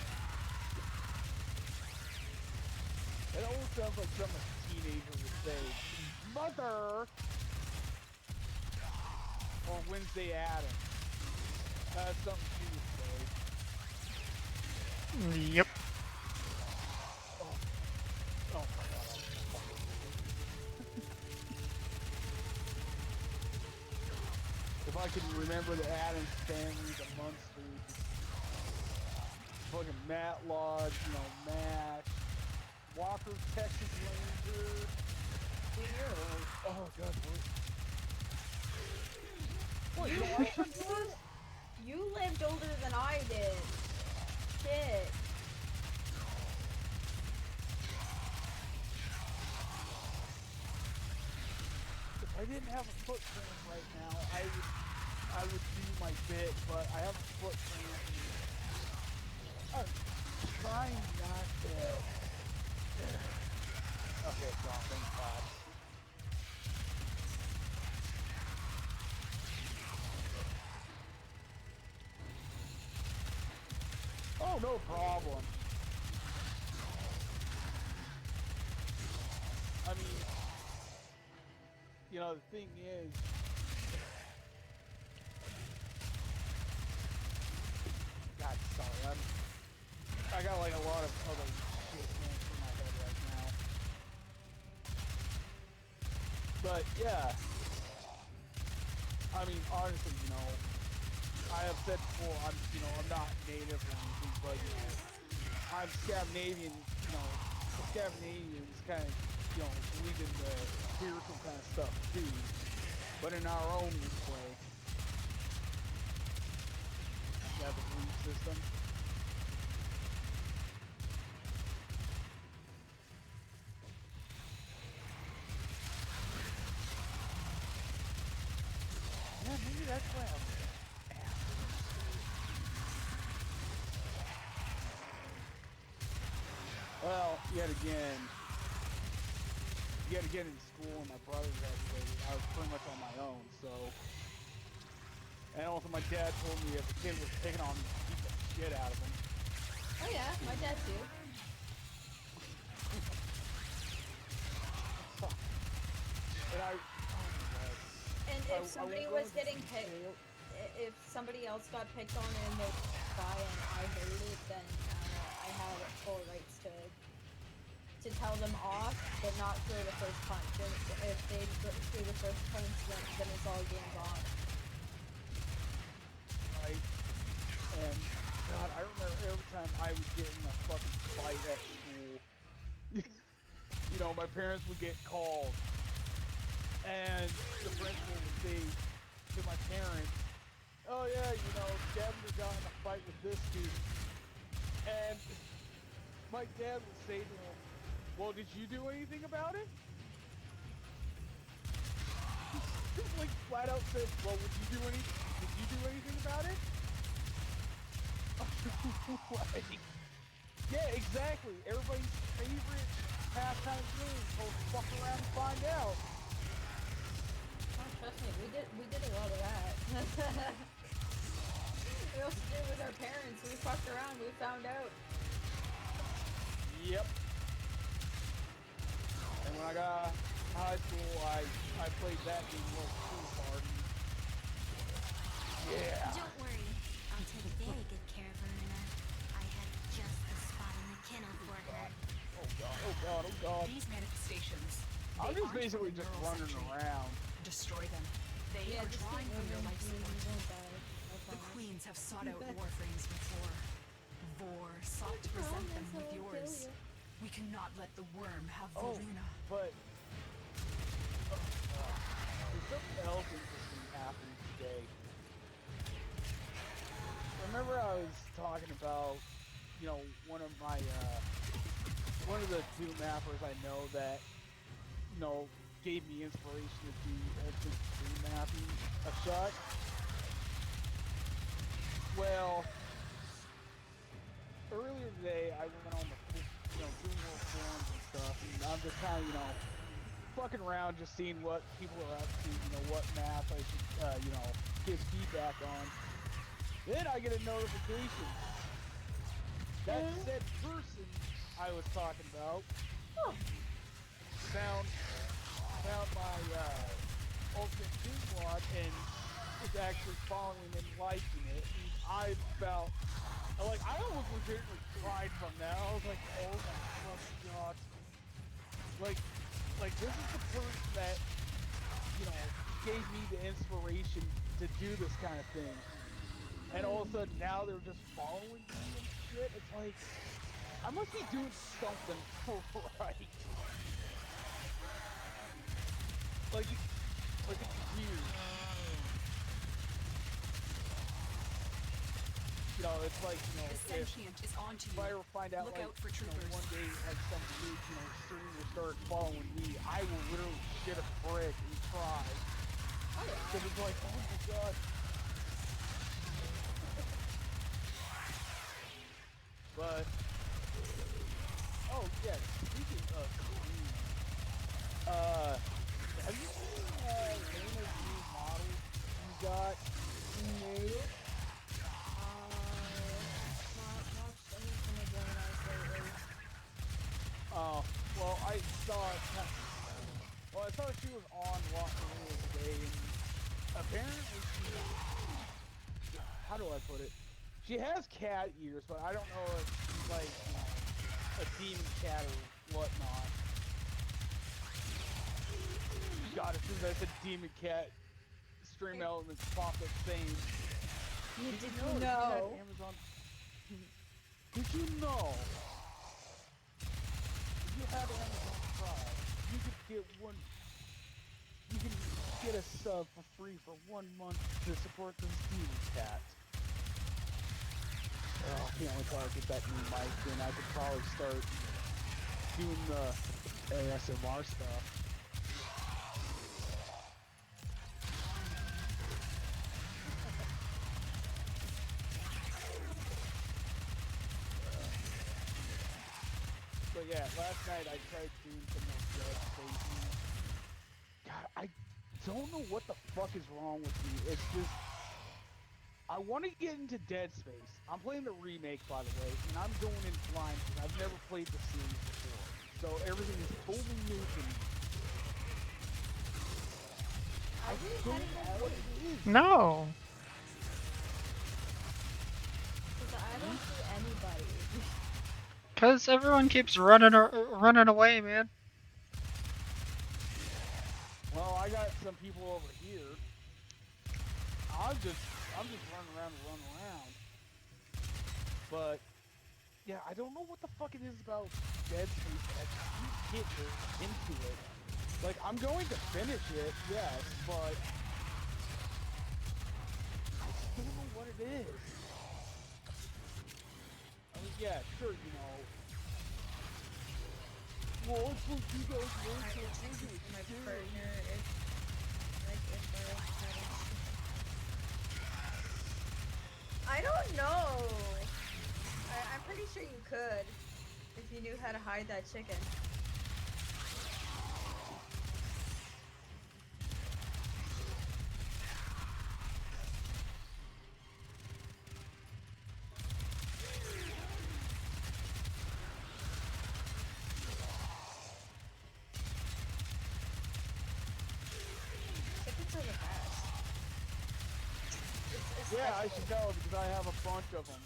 It almost sounds like something a teenager would say. Mother! Or Wednesday Addams. That's something she would say. Yep. Oh my god. If I could remember the Addams family, the Munsters, fucking Matlock, Matt, Walker, Texas Ranger. Oh god, what? You like them? you lived older than I did. Shit. If I didn't have a footprint right now, I would do my bit, but I have a footprint. I'm trying not to. Okay, it's gone. Thank God. Oh, no problem. I mean, the thing is, God, sorry, I got like a lot of other shit going through my head right now. But yeah, I mean, honestly, I have said before, I'm not native or anything, but I'm Scandinavian. The Scandinavians kind of, believe in the spiritual kind of stuff too, but in our own way. We have a belief system. Yeah, maybe that's why I'm. Well, yet again in school and my brother graduated, I was pretty much on my own, so. And also my dad told me if a kid was picking on me, to beat the shit out of him. Oh yeah, my dad too. And oh my God. And I if somebody won't go was into getting picked, detail. if somebody else got picked on and they by and I heard it, then I had full rights to tell them off, but not through the first punch. And if they threw the first punch, then it's all games on. Right? And God, I remember every time I would get in a fucking fight at school, my parents would get called, and the principal would say to my parents, "Oh yeah, Scavenger got in a fight with this dude," and my dad would say to him, Well, did you do anything about it? Like flat out said, well, did you do anything about it? Like, yeah, exactly. Everybody's favorite pastime game. Go fuck around and find out. Oh, trust me, we did a lot of that. We also did it with our parents. We fucked around. We found out. Yep. And when I got high school, I played that game a little too hard. Yeah. Don't worry, I'll take very good care of Verona. I have just the spot in the kennel for her. Oh god, oh god, oh god. These manifestations. I'm they just aren't basically from the just neural running century. around. Destroy them. They are just drawing keep from your moving. life You support. won't die. I The promise. queens have sought out warframes before. Vor sought to present them promise I with won't kill yours. you. We cannot let the worm have Oh, Verona. but there's something else interesting happening today. Remember I was talking about, you know, one of the two mappers I know that, you know, gave me inspiration to do ultimate stream mapping a shot. Well, earlier today I went on the, you know, Dream World forums and stuff, and I'm just kind of, you know, fucking around, just seeing what people are up to, you know, what maps I should, you know, give feedback on. Then I get a notification. That said person I was talking about found my Ultimate Team Mod and is actually following and liking it. And I felt like I almost legitimately cried from that. I was like, oh my fucking god. Like this is the person that, you know, gave me the inspiration to do this kind of thing. And all of a sudden now they're just following me and shit. It's like, I must be doing something right. Like it's weird. You know, it's like, you know, The if sentient is onto if you. I ever find out, Look like, out for you know, troopers. one day, like, some big, you know, streamer start following me, I will literally shit a brick and cry. Because it's like, oh my god. But, oh yeah, speaking of Queen, have you seen, Lena's new model you got? No. Not watched anything of Lena's lately. Oh, well, I saw she was on Lost Arena today, and apparently she, how do I put it? She has cat ears, but I don't know if she's like, you know, a demon cat or whatnot. God, as soon as I said demon cat, Stream Elements popped up saying, You did did you know? know. She had Amazon. Did you know? If you have Amazon Prime, you could get you can get a sub for free for 1 month to support this demon cat. Oh, I can't wait till I get that new mic, then I could probably start doing the ASMR stuff. But yeah, last night I tried doing some more Dead Space. God, I don't know what the fuck is wrong with me. It's just, I want to get into Dead Space. I'm playing the remake, by the way, and I'm going in blind because I've never played the series before. So everything is totally new to me. I don't know what it is. No. Because I don't see anybody. Cause everyone keeps running away, man. Well, I got some people over here. I'm just running around. But yeah, I don't know what the fuck it is about Dead Space that you can't get into it. Like, I'm going to finish it, yes, but I just don't know what it is. I mean, yeah, sure, you well, it's supposed to be guys I work can so text it's my scary. partner if I don't know. I'm pretty sure you could if you knew how to hide that chicken. Chickens are the best. It's Yeah, I especially- should know because I have a bunch of them.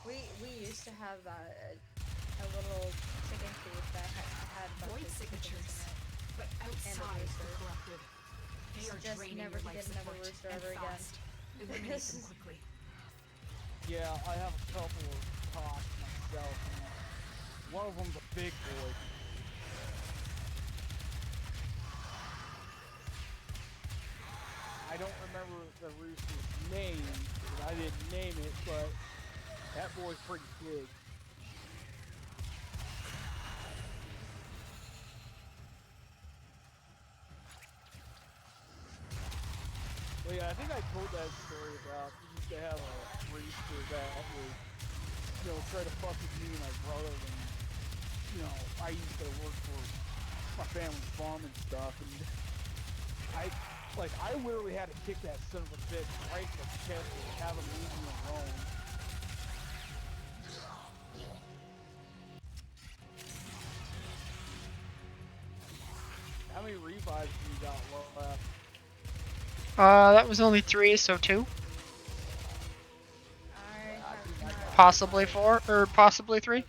We used to have a little chicken coop that had a bunch Void of chickens signatures, in it. but outside the rooster. corrupted. They are Suggest draining never your to life get another support rooster and ever again. fast. Eliminate them quickly. Yeah, I have a couple of cocks myself. And one of them's a big boy. I don't remember the rooster's name, because I didn't name it, but that boy's pretty big. Well, yeah, I think I told that story about we used to have a rooster that would, you know, try to fuck with me and my brother when, you know, I used to work for my family's farm and stuff, and I literally had to kick that son of a bitch right in the chest and have him leave me alone. How many revives do you got left? That was only 3, so 2. I have not. Possibly 4, or possibly 3.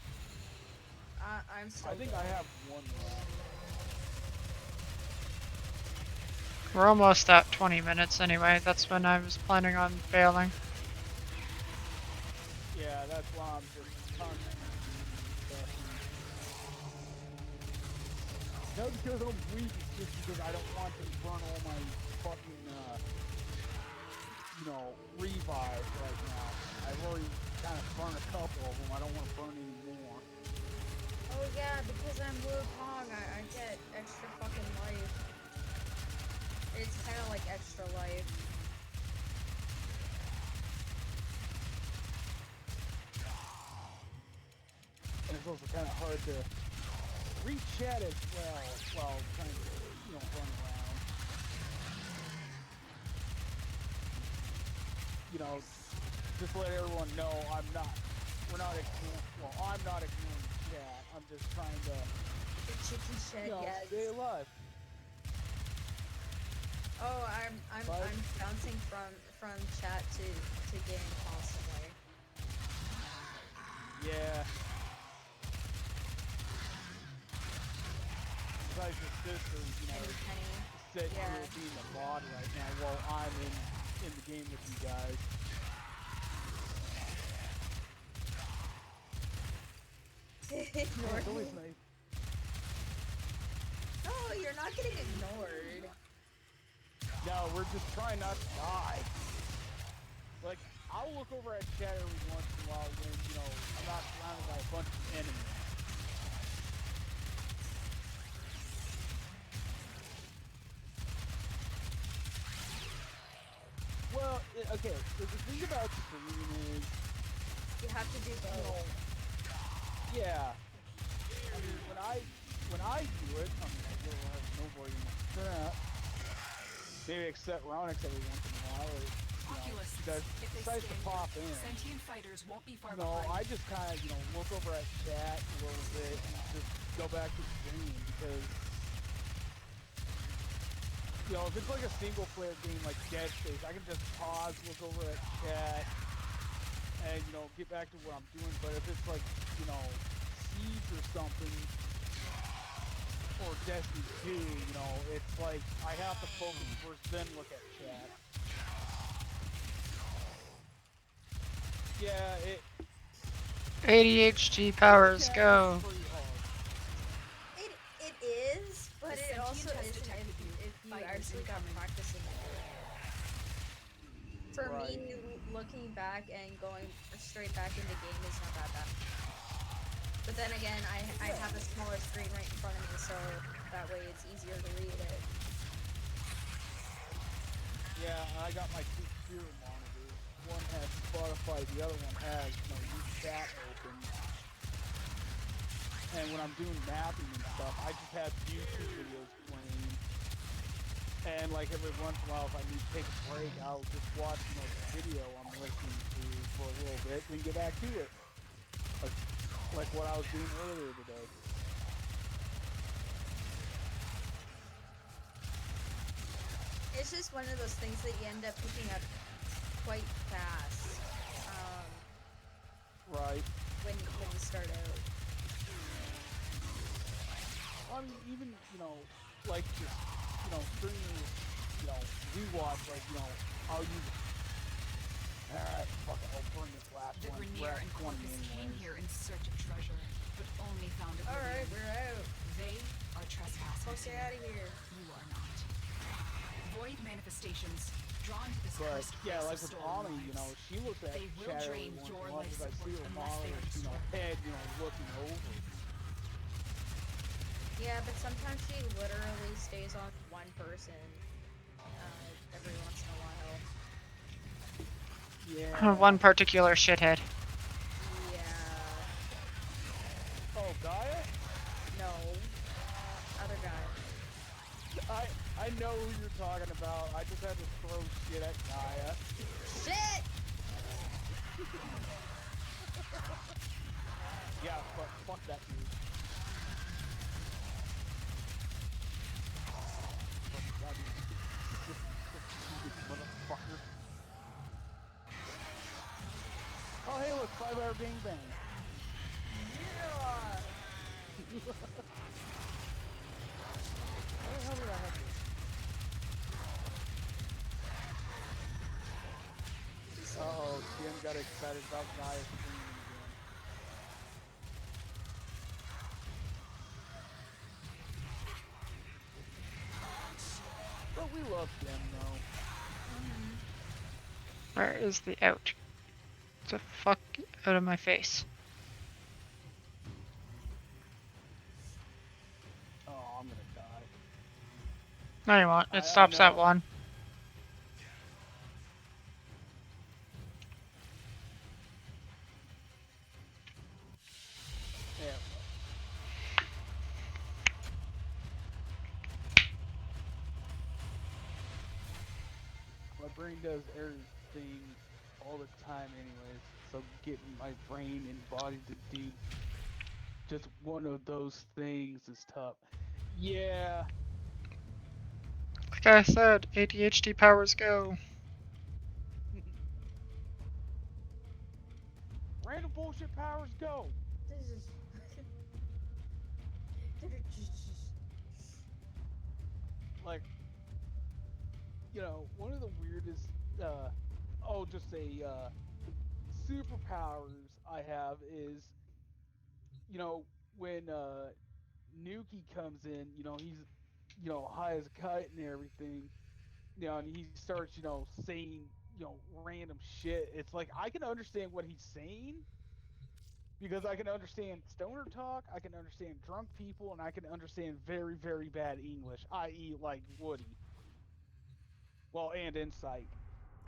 I'm still. I think I have one left. We're almost at 20 minutes anyway. That's when I was planning on failing. Yeah, that's why I'm just tons of stuff. Not because I'm weak, it's just because I don't want to burn all my fucking, you know, revives right now. I've already kind of burned a couple of them. I don't want to burn any more. Oh yeah, because I'm Wukong, I get extra fucking life. It's kind of like extra life. And it's also kind of hard to reach chat as well while trying to, you know, run around. You know, just let everyone know we're not ignoring, well, I'm not ignoring chat. I'm just trying to, The chicken shed, you know, yes. stay alive. Oh, I'm bouncing from chat to game constantly. Yeah. Besides your sister, you know, And Penny. said Yeah. you're being a mod right now while I'm in the game with you guys. Ignored It's always me. nice. No, you're not getting ignored. No, we're just trying not to die. Like, I'll look over at chat every once in a while when, you know, I'm not surrounded by a bunch of enemies. Well, okay, so the thing about streaming is, You have to do you both. know, yeah. I mean, when I do it, I mean, I don't have nobody in my chat. Maybe except Ronix every once in a while, or, you know, Oculists, he does, if they decides to stand pop here, in. sentient fighters won't be far No, behind. I just kind of, you know, look over at chat a little bit and just go back to the stream because, you know, if it's like a single player game like Dead Space, I can just pause, look over at chat, and, you know, get back to what I'm doing. But if it's like, you know, Siege or something, or Destiny 2, you know, it's like I have to focus first, then look at chat. Yeah, ADHD powers chat go. is pretty hard. It is, but The it also sentient has isn't detected you. if you Fighters actually got incoming. practicing it. For Right. me, looking back and going straight back into game is not that bad. But then again, I have a smaller screen right in front of me, so that way it's easier to read it. Yeah, I got my two computer monitors. One has Spotify, the other one has, chat open. And when I'm doing mapping and stuff, I just have YouTube videos playing. And like every once in a while, if I need to take a break, I'll just watch, the video I'm listening to for a little bit, then get back to it. Like what I was doing earlier today. It's just one of those things that you end up picking up quite fast. Right. When you start out. I mean, even, like just, streamers, rewatch, like, I'll use alright, fuck it, I'll burn this last The one. Grenier and Corpus came here in search of treasure, but only found a Alright, we're out. They are trespassers. Let's get out of here. You are not. Void manifestations drawn to this But, cursed yeah, place like of with stolen Ani, lives. she looks at They will Shadow drain once in your a while life because I see support her unless they are mother's, destroyed. head, looking over. Yeah, but sometimes she literally stays on one person every once in a while. Yeah. One particular shithead. Yeah. Oh, Gaia? No. Other guy. I know who you're talking about. I just had to throw shit at Gaia. Shit! Yeah, fuck that dude. Fuck that dude. Motherfucker. Oh, hey, look, 5-hour Bang Bang. Yeah! How the hell did I have this? Uh-oh, Jim got excited about Gaia streaming again. But we love Jim, though. Where is the out? Get the fuck out of my face. Oh, I'm gonna die. No, you won't. I It stops at know. 1. Yeah. My brain does everything all the time anyways, so getting my brain and body to do just one of those things is tough. Yeah. Like I said, ADHD powers go. Random bullshit powers go. This is... Like, one of the weirdest, just say, superpowers I have is, when, Nuki comes in, he's, high as a kite and everything, and he starts, saying, random shit. It's like, I can understand what he's saying, because I can understand stoner talk, I can understand drunk people, and I can understand very, very bad English, i.e. like Woody. Well, and Insight.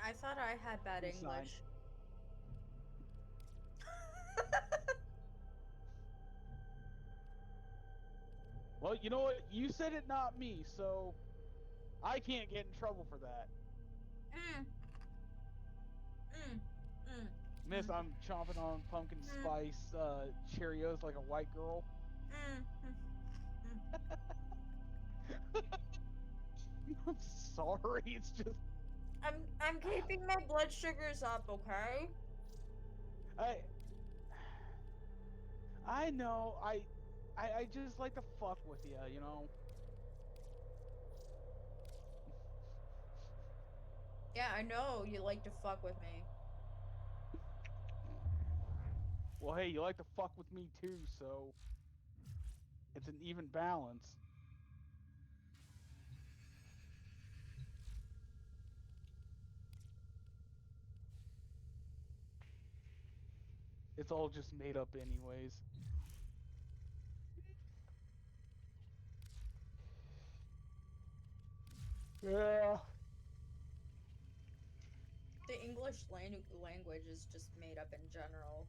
I thought I had bad Inside. English. Well, you know what? You said it, not me, so I can't get in trouble for that. Miss, I'm chomping on pumpkin spice Cheerios like a white girl. I'm sorry, it's just I'm keeping my blood sugars up, okay? I know, I just like to fuck with you, you know? Yeah, I know you like to fuck with me. Well, hey, you like to fuck with me too, so it's an even balance. It's all just made up anyways. Yeah. The English language is just made up in general.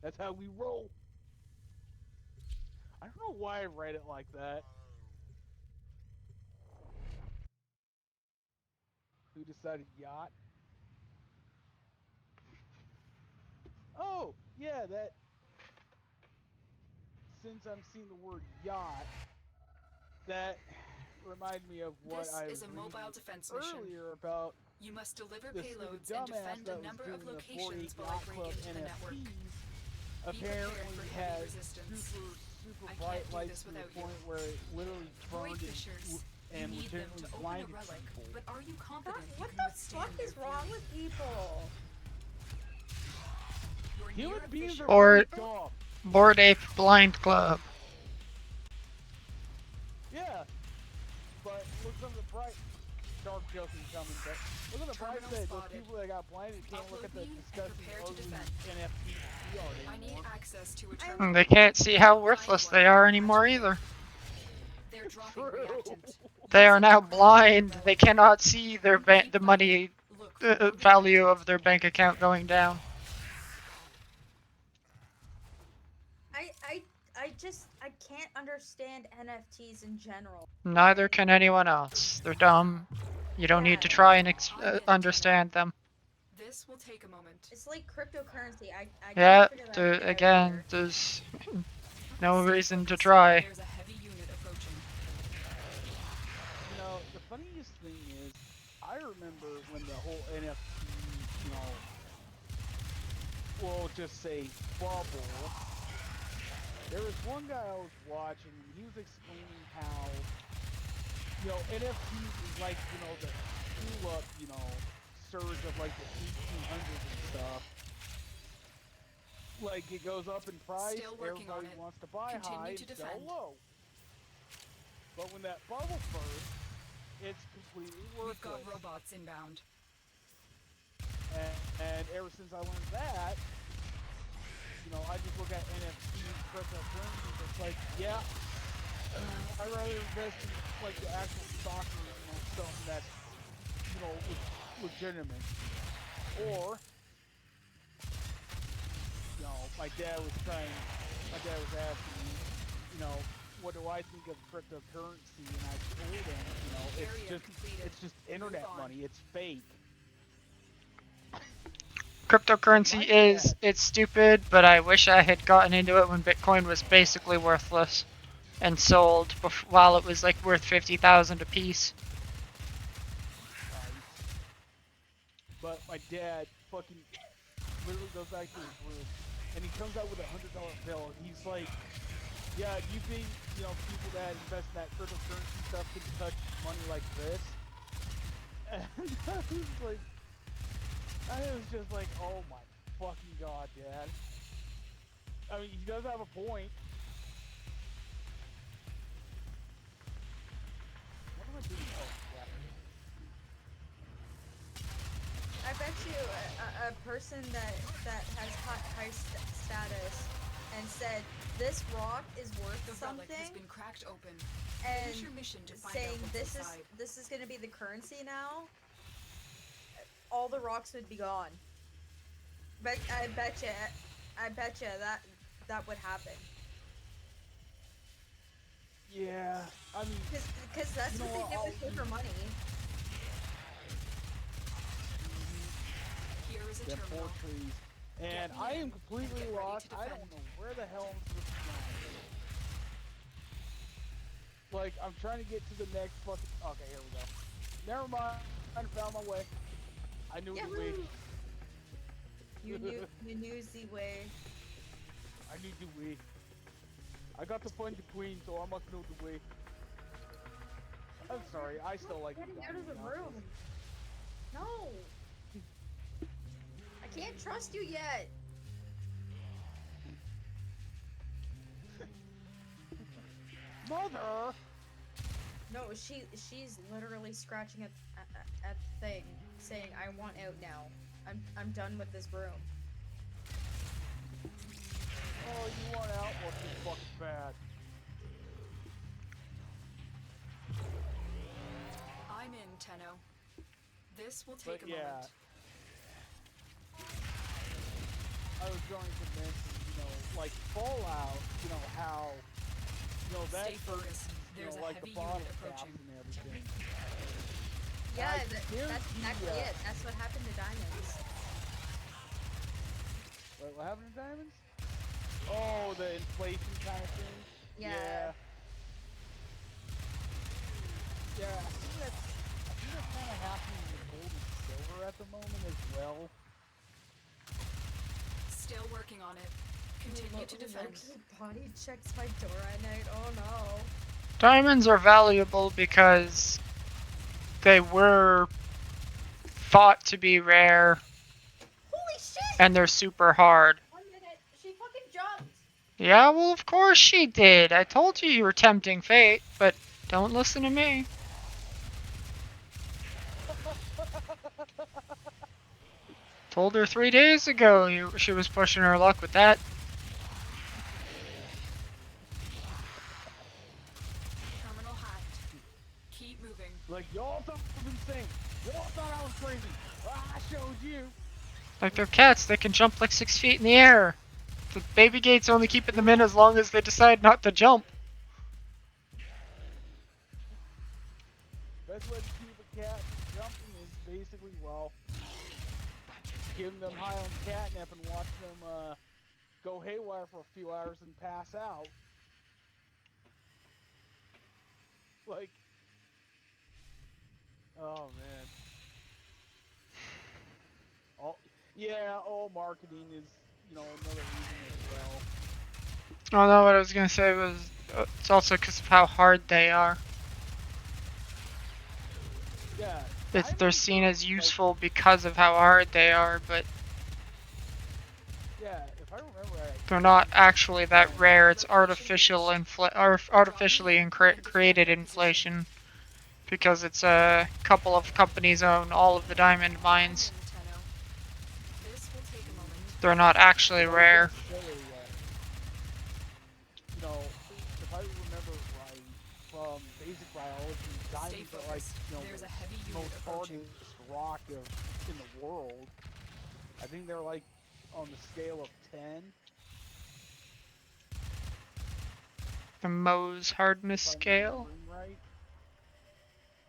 That's how we roll. I don't know why I read it like that. Who decided yacht? Oh, yeah, that. Since I'm seeing the word yacht, that reminded me of what This I is was a mobile reading defense mission. earlier about You must deliver the stupid payloads and dumbass defend that a was number doing of the locations 48 while I Yacht break Club into the network. NFTs. Be Apparently prepared for has heavy resistance. super I bright can't do lights this to the without you. point where it literally Void burned fissures. You and need them legitimately to open a blinded relic, people. but are you confident you What can the withstand fuck their is wrong fury? with people? You're near Human a beings fissure. are Or pretty dumb. Bored Ape Blind Club. Yeah. But look at the bright. Dark joking coming, but look at the bright Terminal side. Those spotted. people that got blinded can't look Upload at the me and disgusting prepare to ugly defend. NFT art I need anymore. access to a I'm- terminal. They can't see how worthless Find one they are and anymore patch me in. either. They're dropping True. reactant. They Use are it now to craft blind. their They relic. cannot see their Keep the fighting. money Look for moving value reactant. of their bank account going down. I can't understand NFTs in general. Neither can anyone else. They're dumb. You don't need to try and understand them. This will take a moment. It's like cryptocurrency. I Yeah, can't figure that shit out again, either. there's no Stay reason to focused. try. There's a heavy unit approaching. You know, the funniest thing is, I remember when the whole NFT, you know, we'll just say bubble. There was one guy I was watching, and he was explaining how, you know, NFTs is like, you know, the cool up, you know, surge of like the 1800s and stuff. Like it goes up in price, Still working on everybody it. wants to buy Continue high to and sell defend. low. But when that bubble bursts, it's completely We've got worthless. robots inbound. And ever since I learned that, you know, I just look at NFTs, cryptocurrencies. It's like, yeah, I'd rather invest in like the actual stock or, you know, something that's, you know, legitimate. Or, you know, my dad was asking me, you know, what do I think of cryptocurrency? And I told him, you know, Area completed. it's just internet Move on. money. It's fake. Cryptocurrency it's stupid, but I wish I had gotten into it when Bitcoin was basically worthless and sold while it was like worth 50,000 a piece. But my dad fucking literally goes back to his room and he comes out with $100 bill and he's like, yeah, do you think, you know, people that invest in that cryptocurrency stuff can touch money like this? And I was just like, oh my fucking god, Dad. I mean, he does have a point. What am I doing? Oh, yeah. I bet you a person that has high status and said this rock is worth The relic has something, been cracked open. and Finish your mission to find saying out what's inside. this is gonna be the currency now, all the rocks would be gone. But I bet you that would happen. Yeah, I mean, Because that's you know what they what, do with paper money. Here is a them poor terminal. trees. And Get me I in am completely and get ready lost. to I don't defend. know where the hell I'm supposed to go. Like, I'm trying to get to the next fucking... Okay, here we go. Never mind. I found my way. I knew the way. You knew the way. I knew the way. I got to find the queen, so I must know the way. I'm sorry, I still like Getting you out of the guys, room. No. I can't trust you yet. Mother! No, she's literally scratching at the thing, saying, "I want out now. I'm done with this room." Oh, you want out? Well, too fucking bad. Tenno. This will take But a yeah, moment. I was going to mention, you know, like Fallout, you know, how, you know, that Stay focused. you There's know, a like the heavy bottle unit caps approaching. and everything. Yeah, I that's guarantee exactly ya- it. That's what happened to diamonds. Wait, what happened to diamonds? Oh, the inflation kind of thing? Yeah. Yeah. Yeah, I think that's kind of happening with gold and silver at the moment as well. Still working on it. Continue to defend. Loki body checks my door at night. Oh no. Diamonds are valuable because they were thought to be rare Holy shit! and they're super hard. 1 minute. She fucking jumped. Yeah, well, of course she did. I told you were tempting fate, but don't listen to me. Told her 3 days ago she was pushing her luck with that. Terminal hacked. Keep moving. Like, y'all thought I was insane. Y'all thought I was crazy. I showed you. Like they're cats, they can jump like 6 feet in the air. The baby gates only keeping them in as long as they decide not to jump. Best way to keep a cat from jumping is basically, well, giving them high on catnip and watch them go haywire for a few hours and pass out. Like, oh man. All marketing is, you know, another reason as well. Oh no, what I was gonna say was it's also because of how hard they are. Yeah. They're seen as useful because of how hard they are, but Yeah, if I remember right. they're not actually that rare. It's artificially created inflation because it's a couple of companies own all of the diamond mines. Hang in, Tenno. This will take a moment. They're not actually rare. You know, if I remember right from basic biology, Stay diamonds are like, focused. you know, There's a the heavy unit most approaching. hardest rock in the world. I think they're like on the scale of 10. The Mohs hardness if I'm scale. remembering right.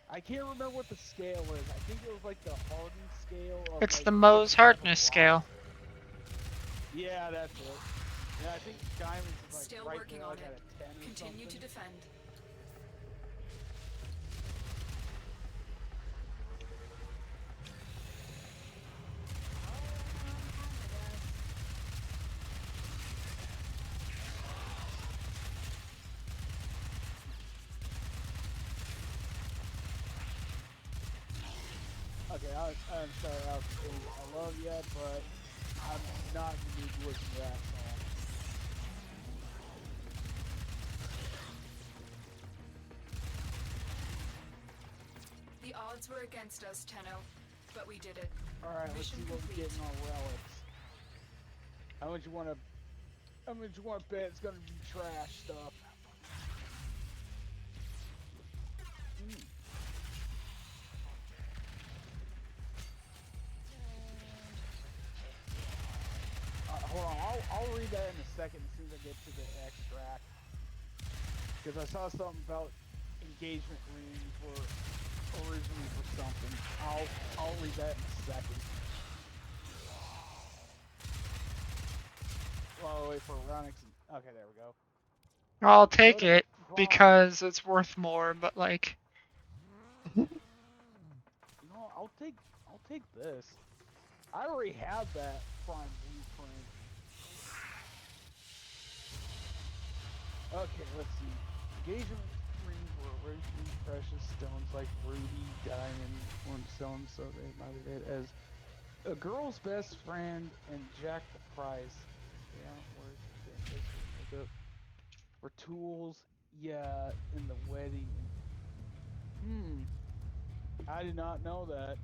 I can't remember what the scale is. I think it was like the hardness scale. Of, It's like, the what Mohs type of hardness rock. scale. Yeah, that's it. Yeah, I think diamonds is like Still right working there, on like it. at a 10 or Continue to something. defend. Okay, I'm sorry, I love you, but I'm not in the mood to listen to that song. The odds were against us, Tenno, but we did it. Alright, let's see Mission what we complete. get in our relics. How much you wanna bet it's gonna be trash stuff? Hold on, I'll read that in a second as soon as I get to the extract. Because I saw something about engagement rings were originally for something. I'll read that in a second. While I wait for Ronix. Okay, there we go. I'll take Go to it because it's worth more, but like, You know, I'll take this. I already have that prime blueprint. Okay, let's see. Engagement rings were originally precious stones like ruby, diamond, stones, so they mounted it as a girl's best friend and Jack the Price. They aren't worth for tools, yeah, in the wedding. I did not know that.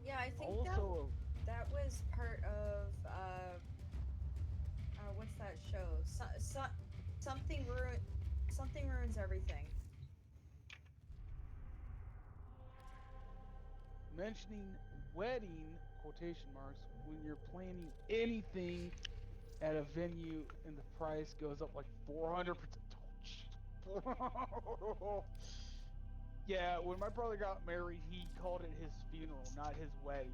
Yeah, I think Also, that was part of what's that show? ruins everything. Mentioning wedding quotation marks when you're planning anything at a venue and the price goes up like 400%. Yeah, when my brother got married, he called it his funeral, not his wedding.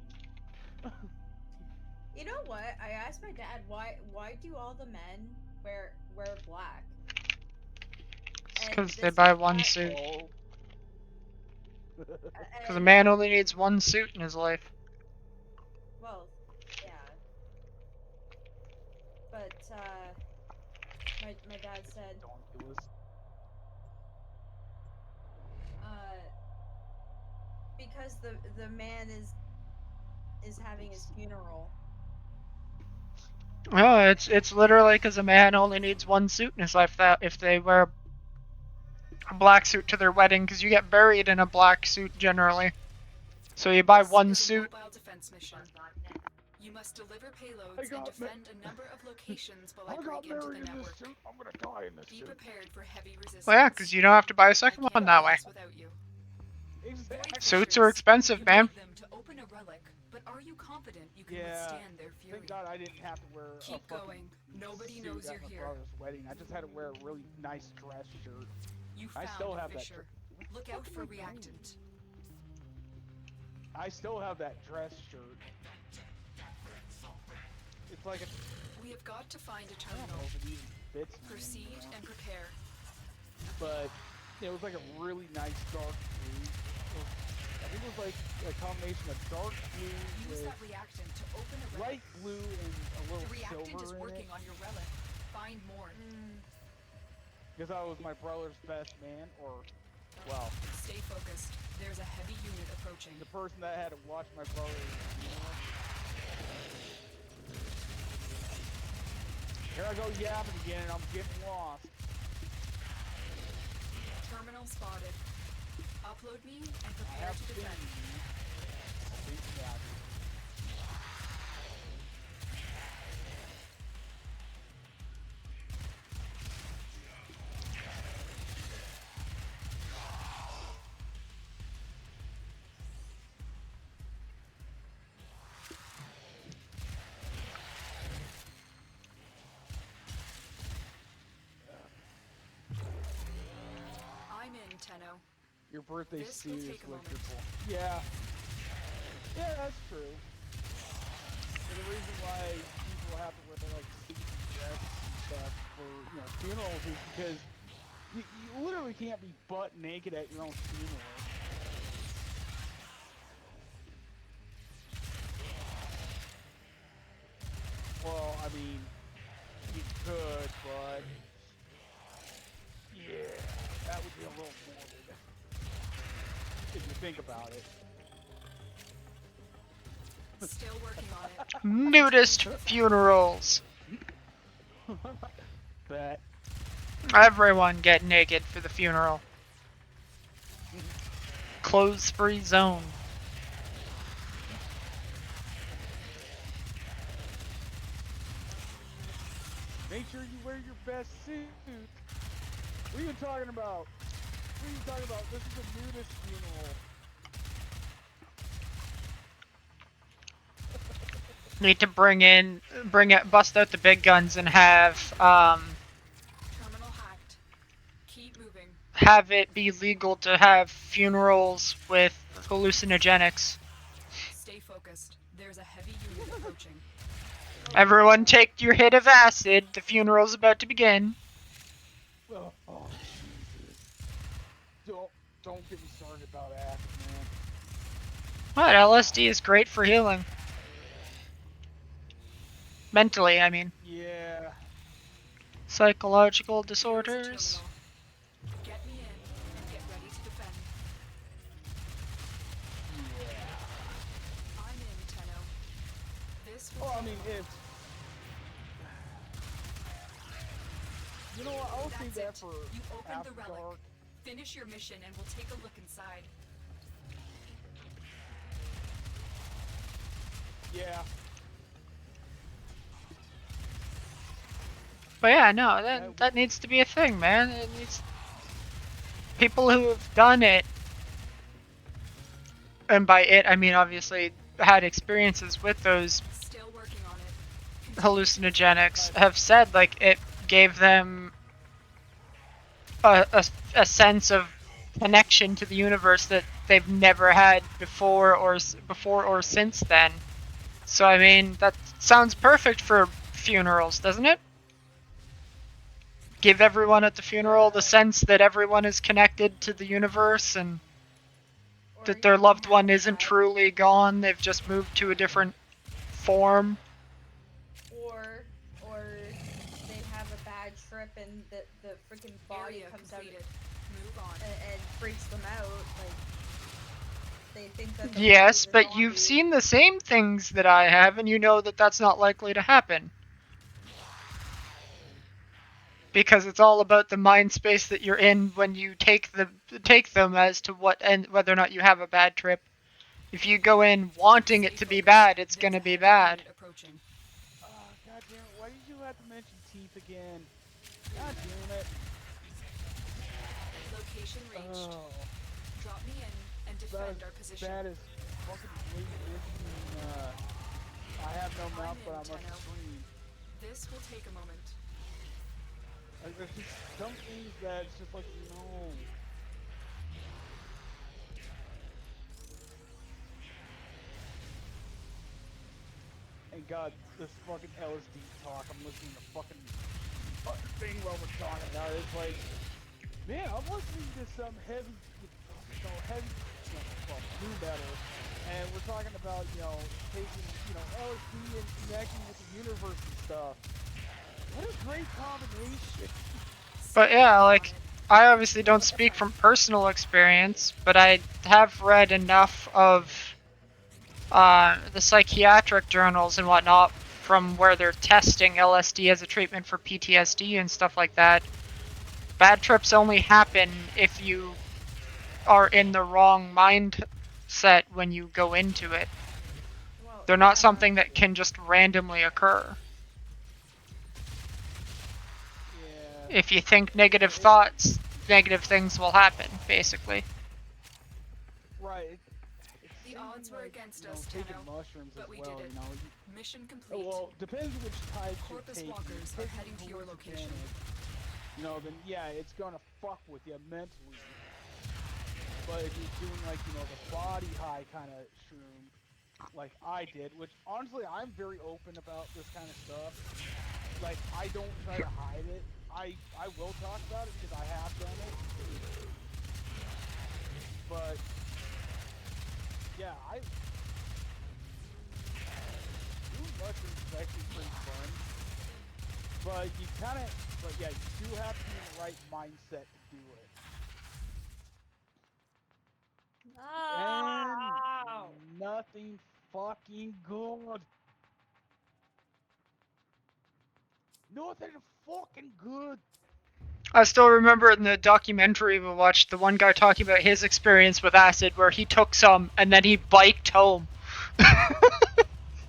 You know what? I asked my dad why do all the men wear black? And Because they this buy is one why- suit. Oh. Because a and, man only needs one suit in his life. well, yeah. But my dad said Donkulus. because the man is having his funeral. Oh, it's literally because a man only needs one suit in his life. That if they wear a black suit to their wedding, because you get buried in a black suit generally. So you buy This one is a suit. mobile defense mission. You must deliver I payloads and got defend a number of locations while I I got break into the married in this network. suit. I'm gonna die in this Be suit. prepared for heavy resistance. Well, yeah, because you don't have to buy a I second can't one that do way. this without you. Exactly. Suits are expensive, You man. need them to open a relic, but are you confident you can Yeah. withstand their fury? Thank God I didn't have to wear Keep a fucking going. Nobody suit knows at you're my here. brother's wedding. I just had to wear a really nice dress shirt. You I found still a have that fissure. shirt. Look out for reactant. I still have that dress shirt. It's like a. We have got to find a I don't know terminal. if it even fits me Proceed anymore. and prepare. But it was like a really nice dark blue. I think it was like a combination of dark blue Use with that reactant to open a relic. light blue and a The little reactant is silver in working it. on your relic. Find more. Because I was my brother's best man, or, well, Stay focused. There's a heavy unit approaching. the person that had to watch my brother's funeral. Here I go yapping again, and I'm getting lost. Terminal spotted. Upload me and I prepare have to been. defend. I've been yapping. I'm in, Tenno. Your birthday This will suit is take a moment. wonderful. Yeah. Yeah, that's true. And the reason why people have to wear like suits and dresses and stuff for funerals is because you literally can't be butt naked at your own funeral. Well, I mean, you could, but yeah, that would be a little morbid if you think about it. Still working on it. Nudist funerals. But Everyone get naked for the funeral. Clothes-free zone. make sure you wear your best suit. What are you talking about? What are you talking about? This is a nudist funeral. Need to bust out the big guns and have Terminal hacked. Keep moving. have it be legal to have funerals with hallucinogenics. Stay focused. There's a heavy unit approaching. Everyone take your hit of acid. The funeral's about to begin. Oh, Jesus. Don't get me started about acid, man. What? LSD is great for healing. Mentally, I mean. Yeah. Psychological Here's a disorders. terminal. Get me in and get ready to defend. Yeah. I'm in, Tenno. This will Well, I take mean, a moment. if you know what, I'll save That's that it. for You opened after the relic. dark. Finish your mission and we'll take a look inside. Yeah. But yeah, no, that needs to be a thing, man. It needs. people who have done it, and by it I mean obviously had experiences with those Still working on it. hallucinogenics, have said like it gave them a sense of connection to the universe that they've never had before or since then. So I mean that sounds perfect for funerals, doesn't it? Give everyone at the funeral the sense that everyone is connected to the universe and Or that you their can loved have one isn't that, truly gone, they've just moved to a different form. or they have a bad trip and the freaking body Area comes completed. out Move on. and freaks them out. Like they think that the Yes, body's a but you've zombie. seen the same things that I have, and you know that that's not likely to happen. Because it's all about the mind space that you're in when you take them as to what and whether or not you have a bad trip. If you go in wanting it to be bad, it's There's gonna a be heavy bad. unit approaching. Oh, god damn it. Why did you have to mention teeth again? God damn it. Location reached. Oh, Drop me in and that defend is our position. bad as fucking I have no mouth, I'm but in, I must Tenno. scream. This will take a moment. Like, there's just some things that it's just like, no. And God, this fucking LSD talk, I'm listening to fucking thing while we're talking about it. It's like, man, I'm listening to some heavy, well, new metal, and we're talking about, taking, LSD and connecting with the universe and stuff. What a great combination. But yeah, like, I obviously don't speak from personal experience, but I have read enough of the psychiatric journals and whatnot from where they're testing LSD as a treatment for PTSD and stuff like that. Bad trips only happen if you are in the wrong mindset when you go into it. Well, They're not yeah. something that can just randomly occur. Yeah. If you think negative thoughts, negative things will happen, basically. Right. The odds were against us, taking Tenno, mushrooms but as we well, did it. Mission complete. well, depends which types you're Corpus taking. walkers If are you're heading to taking your location. hallucinogenic, then yeah, it's gonna fuck with you mentally. But if you're doing like, the body high kind of shroom, like I did, which honestly I'm very open about this kind of stuff. Like I don't try to hide it. I will talk about it because I have done it. But yeah, doing mushrooms is actually pretty fun. But you do have to be in the right mindset to do it. Oh. And nothing fucking good. Nothing fucking good. I still remember in the documentary we watched, the one guy talking about his experience with acid where he took some and then he biked home.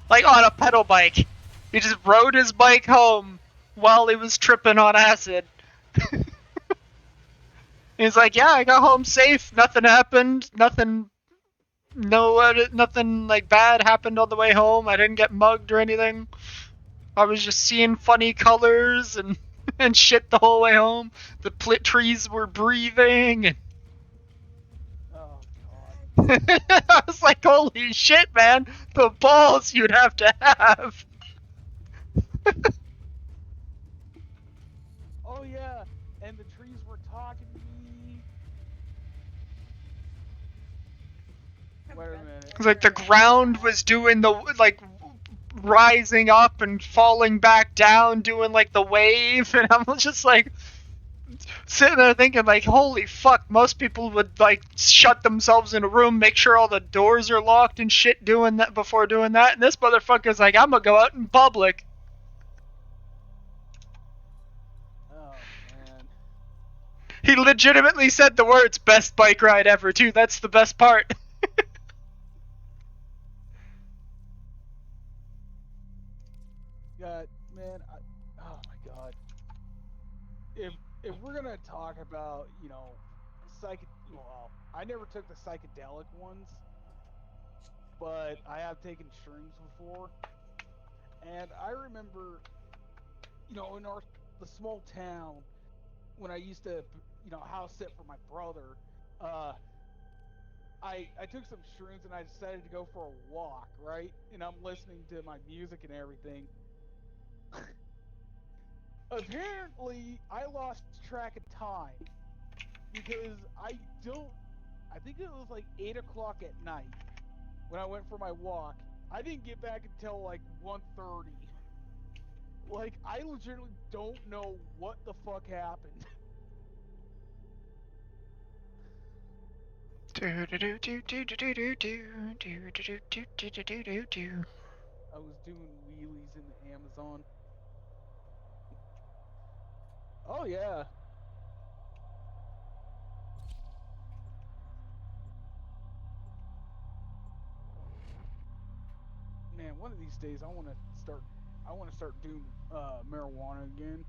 Like on a pedal bike. He just rode his bike home while he was tripping on acid. He's like, yeah, I got home safe, nothing happened, nothing like bad happened on the way home, I didn't get mugged or anything. I was just seeing funny colors and and shit the whole way home. The trees were breathing. And Oh I was like, holy shit, man. The balls you'd have to have. Oh yeah, and the trees were talking to me. Wait a minute. It was like the ground was doing the, like, rising up and falling back down, doing like the wave. And I was just like, sitting there thinking like, holy fuck, most people would like shut themselves in a room, make sure all the doors are locked and shit doing that before doing that, and this motherfucker's like, I'm gonna go out in public. Oh man. He legitimately said the words best bike ride ever too. That's the best part. God, man, oh my god. If we're gonna talk about, well, I never took the psychedelic ones, but I have taken shrooms before. And I remember, in the small town, when I used to, house sit for my brother, I took some shrooms and I decided to go for a walk, right? And I'm listening to my music and everything. Apparently, I lost track of time because I think it was like 8 o'clock at night when I went for my walk. I didn't get back until like 1:30. Like, I legitimately don't know what the fuck happened. I was doing wheelies in the Amazon. Oh yeah. Man, one of these days I want to start doing marijuana again.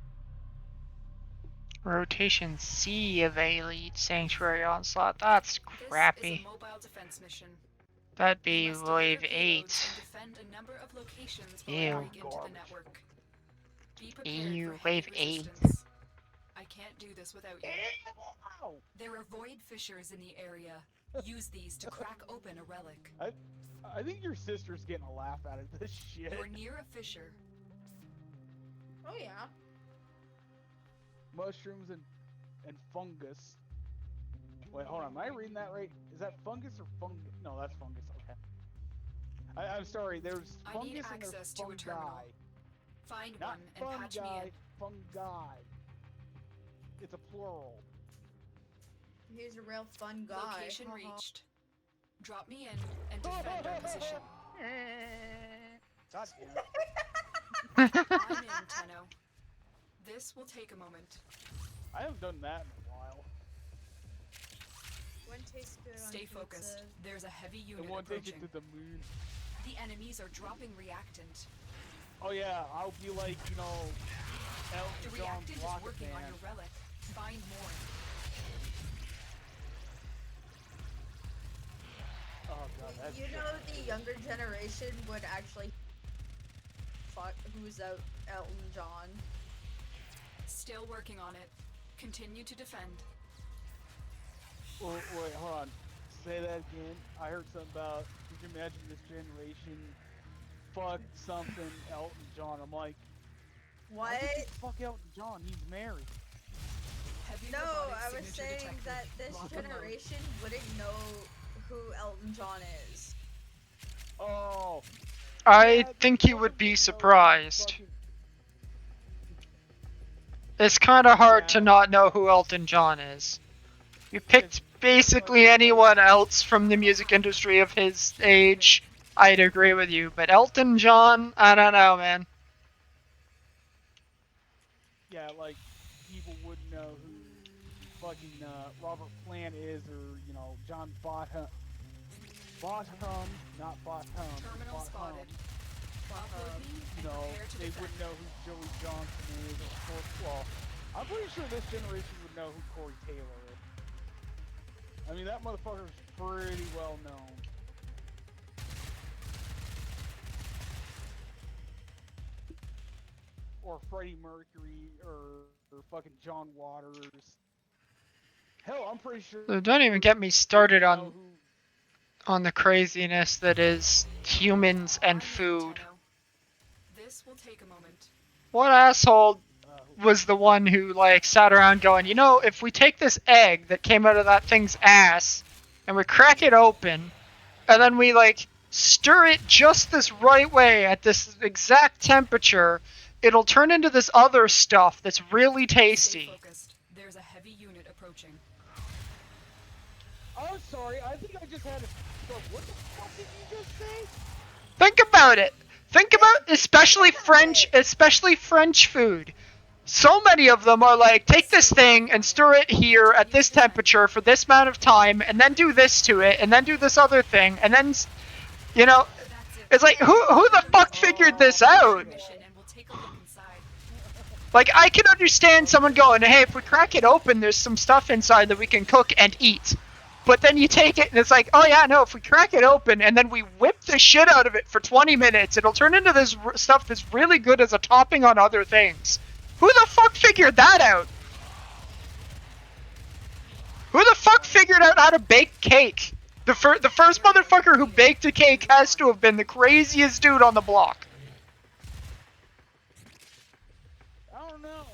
Rotation C of Elite Sanctuary Onslaught. That's This is crappy. a mobile defense mission. That'd You be must deliver wave payloads 8. and defend a number of locations Ew. before break into the Garbage. network. Be prepared Ew, for wave heavy 8. resistance. I can't do this without you. Ow! There are void fissures in the area. Use these to crack open a relic. I think your sister's getting a laugh out of this shit. You're near a fissure. Oh yeah. Mushrooms and fungus. Wait, hold on. Am I reading that right? Is that fungus or fungus? No, that's fungus. Okay. I'm sorry. There's I fungus need and there's access to a fungi. terminal. Find Not one and patch me fungi. in. Fungi. It's a plural. He's a real fun guy. Location Haha. reached. Drop me in and defend our position. God damn it. I'm in, Tenno. This will take a moment. I haven't done that in a while. One tastes good on Stay pizza. focused. There's a heavy unit And one take approaching. it to the moon. The enemies are dropping reactant. Oh yeah, I'll be like, The Elton John reactant is Rocket working on Man. your relic. Find more. Oh god, that's You know, the younger generation would actually fuck who's out Elton John. Still working on it. Continue to defend. Oh, wait, hold on. Say that again. I heard something about, could you imagine this generation fuck something Elton John? I'm like, why What? would you fuck Elton John? He's married. Heavy No, robotic I was signature saying detected. that this Lock and load. generation wouldn't know who Elton John is. Oh. I yeah, think they you would probably be know surprised. fucking- It's kind of hard to Yeah. not know who Elton John is. You picked It's basically like- anyone else from the music industry of his age, I'd agree with you. But Elton John, I don't know, man. Yeah, like, people wouldn't know who fucking Robert Plant is, or, John Botham. Botham, not Botham. Terminal Botham. spotted. Upload me and No, prepare to they defend. wouldn't know who Joey Johnson is, or well, I'm pretty sure this generation would know who Corey Taylor is. I mean, that motherfucker's pretty well known. Or Freddie Mercury, or fucking John Waters. Hell, I'm pretty sure. So don't even get me started know on who- the craziness that is humans I'm and in, food. Tenno. This will take a moment. What asshole who- was the one who sat around going, if we take this egg that came out of that thing's ass and we crack it open and then we stir it just this right way at this exact temperature, it'll turn into this other stuff that's really Stay tasty. focused. There's a heavy unit approaching. I'm sorry, I think I just had a stroke. What the fuck did you just say? Think about it. Think about especially French food. So many of them are take this thing and stir it here at this temperature for this amount of time, and then do this to it, and then do this other thing, and then, That's it. it's who the fuck figured this out? Mission and we'll take Look inside. Like, I can understand someone going, hey, if we crack it open, there's some stuff inside that we can cook and eat. But then you take it and it's like, oh yeah, no, if we crack it open and then we whip the shit out of it for 20 minutes, it'll turn into this stuff that's really good as a topping on other things. Who the fuck figured that out? Who the fuck figured out how to bake cake? The first motherfucker who baked a cake has to have been the craziest dude on the block. I don't know.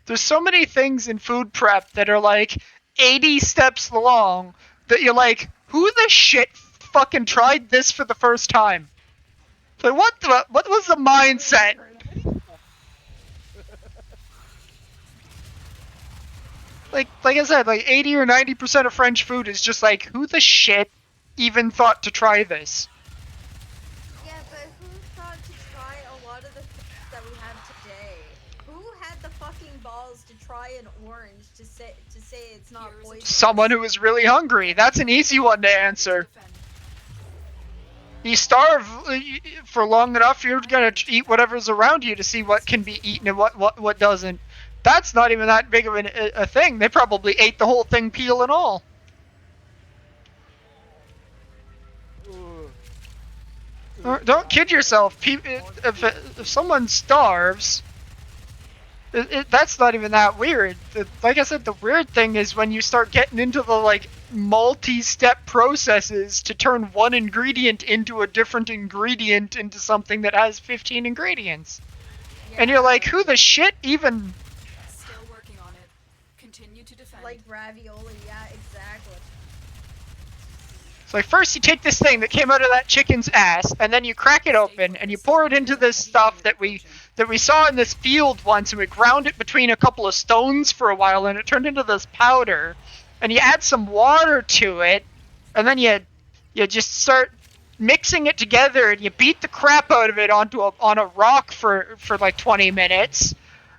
There's so many things in food prep that are like 80 steps long that you're like, who the shit fucking tried this for the first time? Like, what was the mindset? Like I said, like 80 or 90% of French food is just like, who the shit even thought to try this? Yeah, but who thought to try a lot of the things that we have today? Who had the fucking balls to try an orange to say it's not poison? Someone who was really hungry. That's an easy one to answer. Defend. You starve for long enough, you're gonna eat whatever's around you to see what can be eaten and what doesn't. That's not even that big of a thing. They probably ate the whole thing, peel and all. Don't kid yourself. If someone starves, that's not even that weird. Like I said, the weird thing is when you start getting into the like multi-step processes to turn one ingredient into a different ingredient into something that has 15 ingredients. Yeah. And you're like, who the shit even... Still working on it. Continue to defend. Like ravioli, yeah, exactly. It's like, first you take this thing that came out of that chicken's ass, and then you crack it open, and you pour it into this stuff that we saw in this field once, and we ground it between a couple of stones for a while, and it turned into this powder. And you add some water to it, and then you just start mixing it together, and you beat the crap out of it on a rock for like 20 minutes,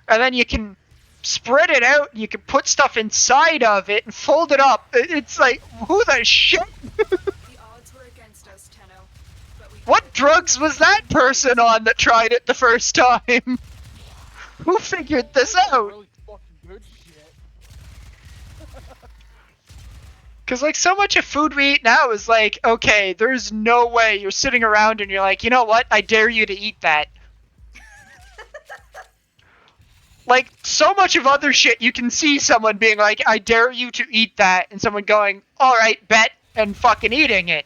and then you can spread it out, and you can put stuff inside of it and fold it up. It's like, who the shit? The odds were against us, Tenno. But we What drugs was that person on that tried it the first time? Who figured this out? Really fucking good shit. Because, like, so much of food we eat now is like, okay, there's no way you're sitting around and you're like, you know what, I dare you to eat that. Like, so much of other shit, you can see someone being like, I dare you to eat that, and someone going, alright, bet, and fucking eating it.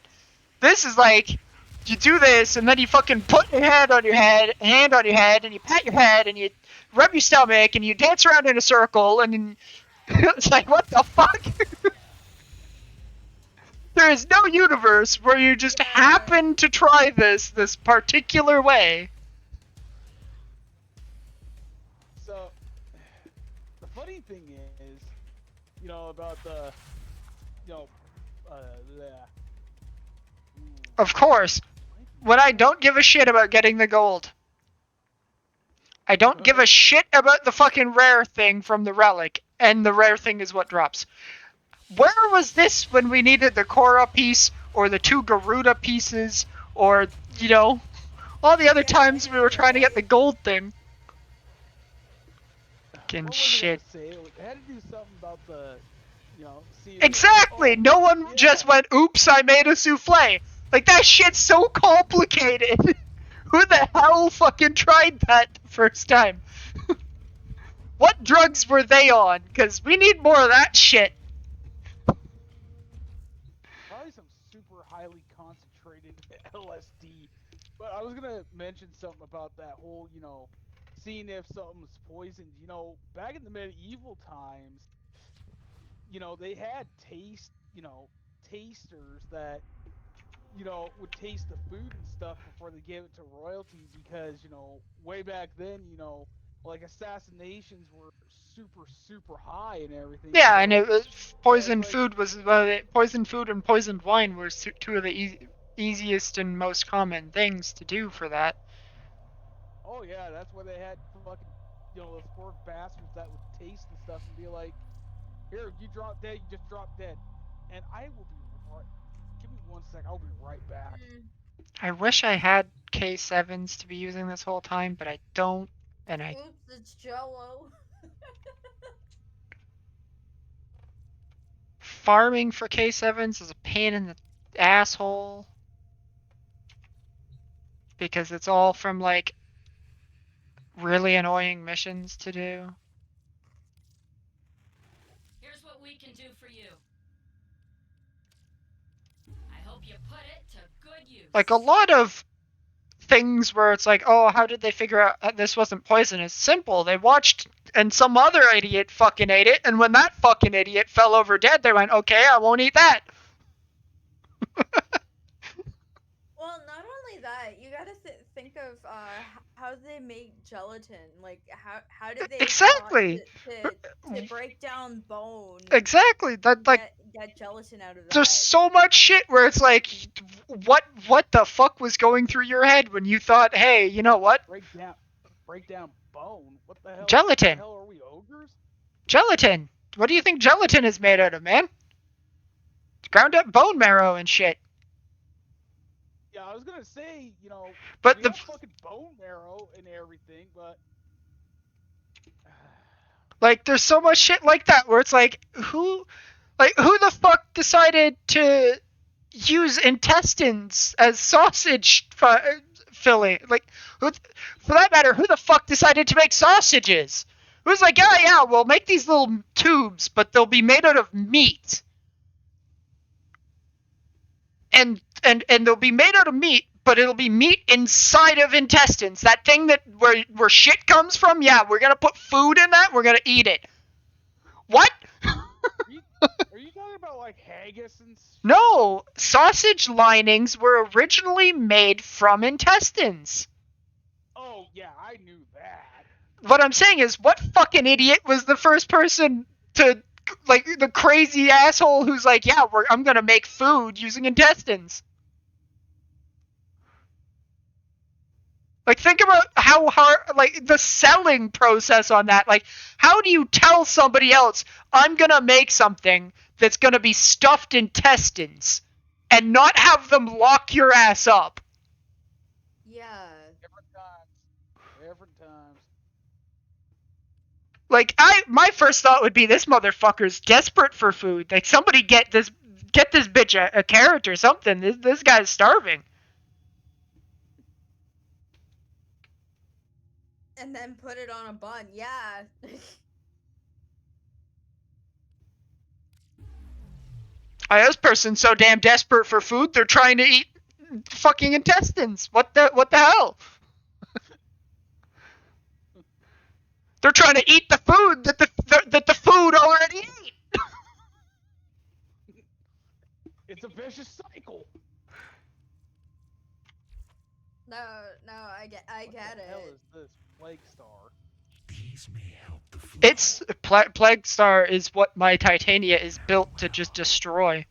This is like, you do this, and then you fucking put your hand on your head, and you pat your head, and you rub your stomach, and you dance around in a circle, and then it's like, what the fuck? There is no universe where you just happen to try this particular way. So, the funny thing is, you know, about the, you know, Of course, when I don't give a shit about getting the gold. I don't give a shit about the fucking rare thing from the relic, and the rare thing is what drops. Where was this when we needed the Korra piece, or the 2 Garuda pieces, or, you know, all the other times we were trying to get the gold thing? Fucking what was shit. I gonna say? Like, I had to do something about the, you know, see. Exactly! No one just went, oops, I made a souffle. Like, that shit's so complicated. Who the hell fucking tried that the first time? What drugs were they on? Because we need more of that shit. Probably some super highly concentrated LSD. But I was gonna mention something about that whole, you know, seeing if something's poisoned. You know, back in the medieval times, you know, they had tasters that, you know, would taste the food and stuff before they gave it to royalty, because, you know, way back then, you know, like assassinations were super high and everything. Yeah, so, and it was poisoned like- food was poisoned food and poisoned wine were 2 of the easiest and most common things to do for that. Oh yeah, that's why they had fucking, you know, those poor bastards that would taste and stuff and be like, here, you drop dead, you just drop dead. And I will be right, give me 1 sec, I'll be right back. I wish I had K7s to be using this whole time, but I don't, and I Oops, it's Jello. farming for K7s is a pain in the asshole because it's all from like really annoying missions to do. Here's what we can do for you. I hope you put it to good use. Like a lot of things where it's like, oh, how did they figure out that this wasn't poisonous? Simple. They watched and some other idiot fucking ate it, and when that fucking idiot fell over dead, they went, okay, I won't eat that. Well, not only that, you gotta think of how they make gelatin. Like, how did they Exactly. to break down bone? Exactly. That like get gelatin out of that. there's so much shit where it's like, what the fuck was going through your head when you thought, hey, you know what? Break down bone. What the hell? Gelatin. What the hell are we, ogres? Gelatin. What do you think gelatin is made out of, man? It's ground up bone marrow and shit. Yeah, I was gonna say, you know, But we the have fucking bone marrow and everything, but like, there's so much shit like that where it's like, who the fuck decided to use intestines as sausage filling? Like, for that matter, who the fuck decided to make sausages? Who's like, yeah, we'll make these little tubes, but they'll be made out of meat. And they'll be made out of meat, but it'll be meat inside of intestines. That thing that where shit comes from, yeah, we're gonna put food in that, we're gonna eat it. What? are you talking about like haggis and shit? No, sausage linings were originally made from intestines. Oh, yeah, I knew that. What I'm saying is, what fucking idiot was the first person to, like, the crazy asshole who's like, yeah, I'm gonna make food using intestines? Like, think about how hard, like, the selling process on that. Like, how do you tell somebody else, I'm gonna make something that's gonna be stuffed intestines and not have them lock your ass up? Yeah. Different times. Like, my first thought would be, this motherfucker's desperate for food. Like, somebody get this bitch a carrot or something. This guy's starving. And then put it on a bun. Yeah. This person's so damn desperate for food, they're trying to eat fucking intestines. What the hell? They're trying to eat the food that the food already ate. It's a vicious cycle. No, I get What the hell it. is this Plague Star? These may help the flow. It's Plague Star is what my Titania is built to just destroy.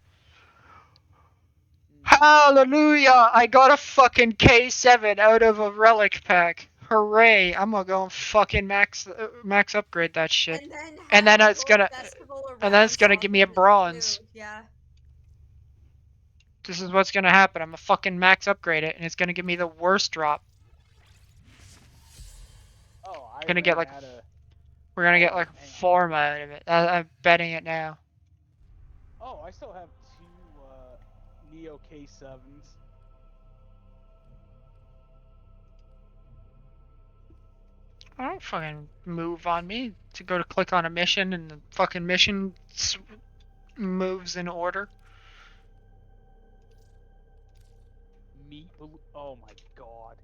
Hallelujah! I got a fucking K7 out of a relic pack. Hooray! I'm gonna go and fucking max upgrade that shit. And then it's gonna give me a bronze. Yeah. This is what's gonna happen. I'm gonna fucking max upgrade it, and it's gonna give me the worst drop. Oh, I Gonna get ran like out of- we're gonna get like a form out of it. I'm betting it now. Oh, I still have 2 Neo K7s. I don't fucking move on me to go to click on a mission, and the fucking mission moves in order. Meat balloon. Oh my god.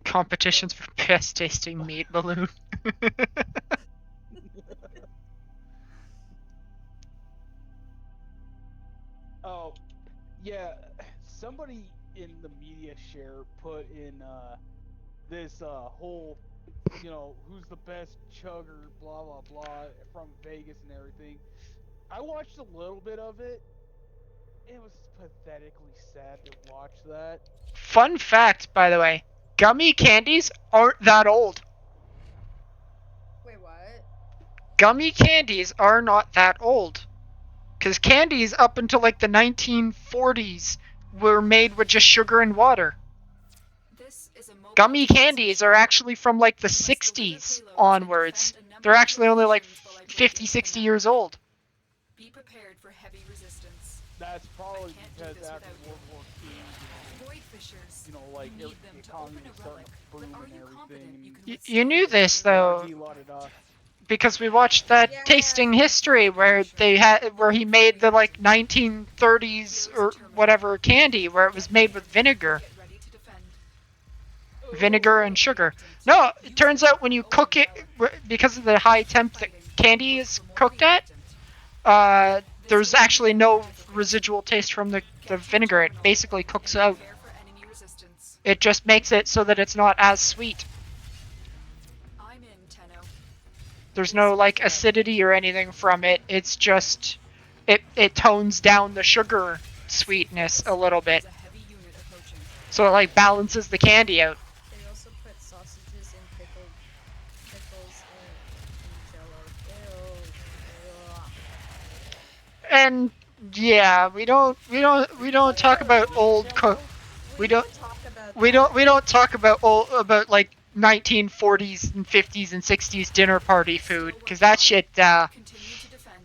Competitions for best tasting meat balloon. Oh, yeah. Somebody in the media share put in this whole, you know, who's the best chugger, blah blah blah, from Vegas and everything. I watched a little bit of it. It was pathetically sad to watch that. Fun fact, by the way, gummy candies aren't that old. Wait, what? Gummy candies are not that old. Because candies up until like the 1940s were made with just sugar and water. This is a mobile Gummy defense candies mission. are actually from like the You must deliver 60s payloads and onwards. defend a number They're of actually only like locations while I 50, break 60 into years them. old. Be prepared for heavy resistance. That's probably can't do because this after without you. World War II, Void fissures. you know, like You every, need them the to economy open was a starting relic, to but boom are and you confident everything. you can You withstand knew the this nuclear though, He lot it off. because we watched that Yeah. Tasting History where he made the like 1930s or whatever candy where it was made with vinegar. Get ready to defend. Vinegar and sugar. No, it turns out when you cook it, because of the high temp that candy is cooked at, there's actually no residual taste from the vinegar. It basically cooks out. Prepare for enemy resistance. It just makes it so that it's not as sweet. I'm in, Tenno. There's no like acidity or anything from it. It's just it tones down the sugar sweetness a little bit, There's a heavy unit approaching. so it like balances the candy out. They also put sausages and pickles in Jello. Ew. Ugh. And yeah, we don't talk about old cook. We don't talk about we that. don't talk about about like 1940s and 50s and 60s dinner party food, because that shit. Continue to defend.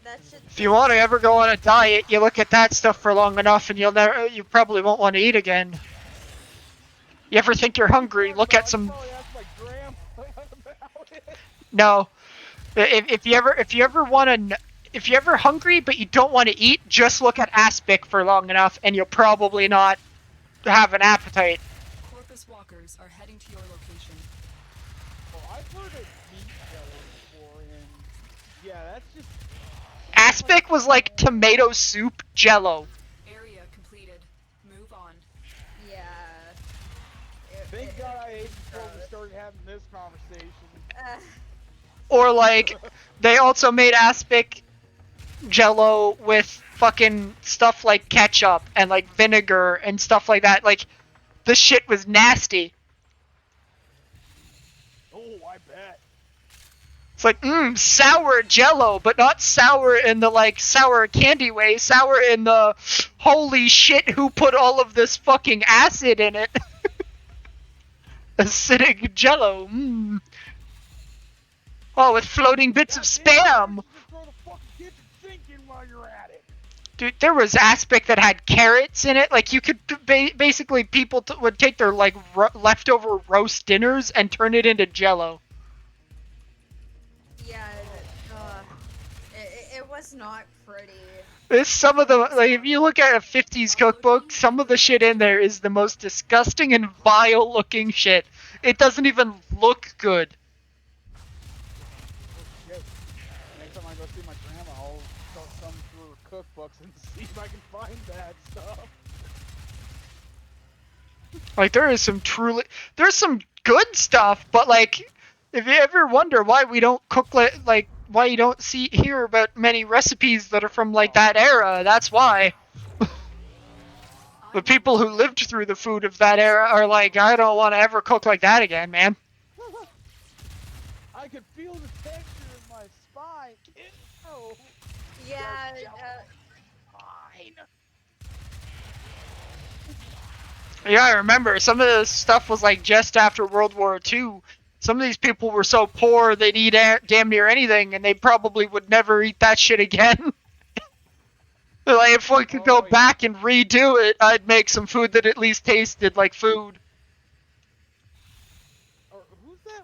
That should. If you want to ever go on a diet, you look at that stuff for long enough, and you probably won't want to eat again. You ever think you're hungry? Look at some. Probably ask my grandma about it. No, if you ever want to. If you're ever hungry but you don't want to eat, just look at aspic for long enough and you'll probably not have an appetite. Corpus walkers are heading to your location. Oh, I've heard of meat jello before, and yeah, that's just. Aspic was like tomato soup jello. Area completed. Move on. Yeah. Thank God I ate before we started having this conversation. Or like, they also made aspic jello with fucking stuff like ketchup and like vinegar and stuff like that. Like, the shit was nasty. Oh, I bet. It's like, sour jello, but not sour in the like sour candy way, sour in the holy shit, who put all of this fucking acid in it? Acidic jello, Oh, with floating bits of spam! Just throw the fucking kitchen sink in while you're at it. Dude, there was aspic that had carrots in it. Like, you could basically, people would take their like leftover roast dinners and turn it into jello. Yeah. It was not pretty. It's some of the, like, if you look at a 50s cookbook, some of the shit in there is the most disgusting and vile looking shit. It doesn't even look good. Shit. Next time I go see my grandma, I'll start thumbing through her cookbooks and see if I can find that stuff. Like, there's some good stuff, but like, if you ever wonder why we don't cook like why you don't hear about many recipes that are from like that era, that's why. The people who lived through the food of that era are like, I don't want to ever cook like that again, man. I could feel the texture in my spine. Ew. Yeah. Fine. Yeah, I remember some of this stuff was like just after World War II. Some of these people were so poor they'd eat damn near anything, and they probably would never eat that shit again. Like, if I could go back and redo it, I'd make some food that at least tasted like food. Or who's that?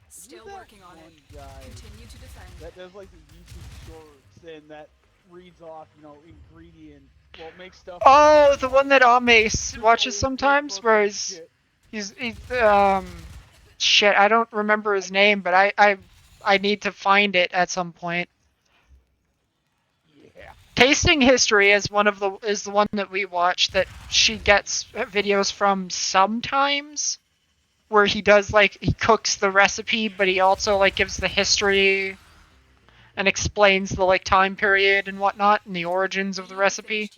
Still Who's that working on one it. guy Continue to defend. that does like the YouTube shorts and that reads off, ingredient. Well, makes stuff. Oh, the one that Ame watches sometimes, where he's shit, I don't remember his name, but I need to find it at some point. Yeah. Tasting History is the one that we watch that she gets videos from sometimes, where he does like, he cooks the recipe, but he also like gives the history and explains the like time period and whatnot and the origins of the recipe.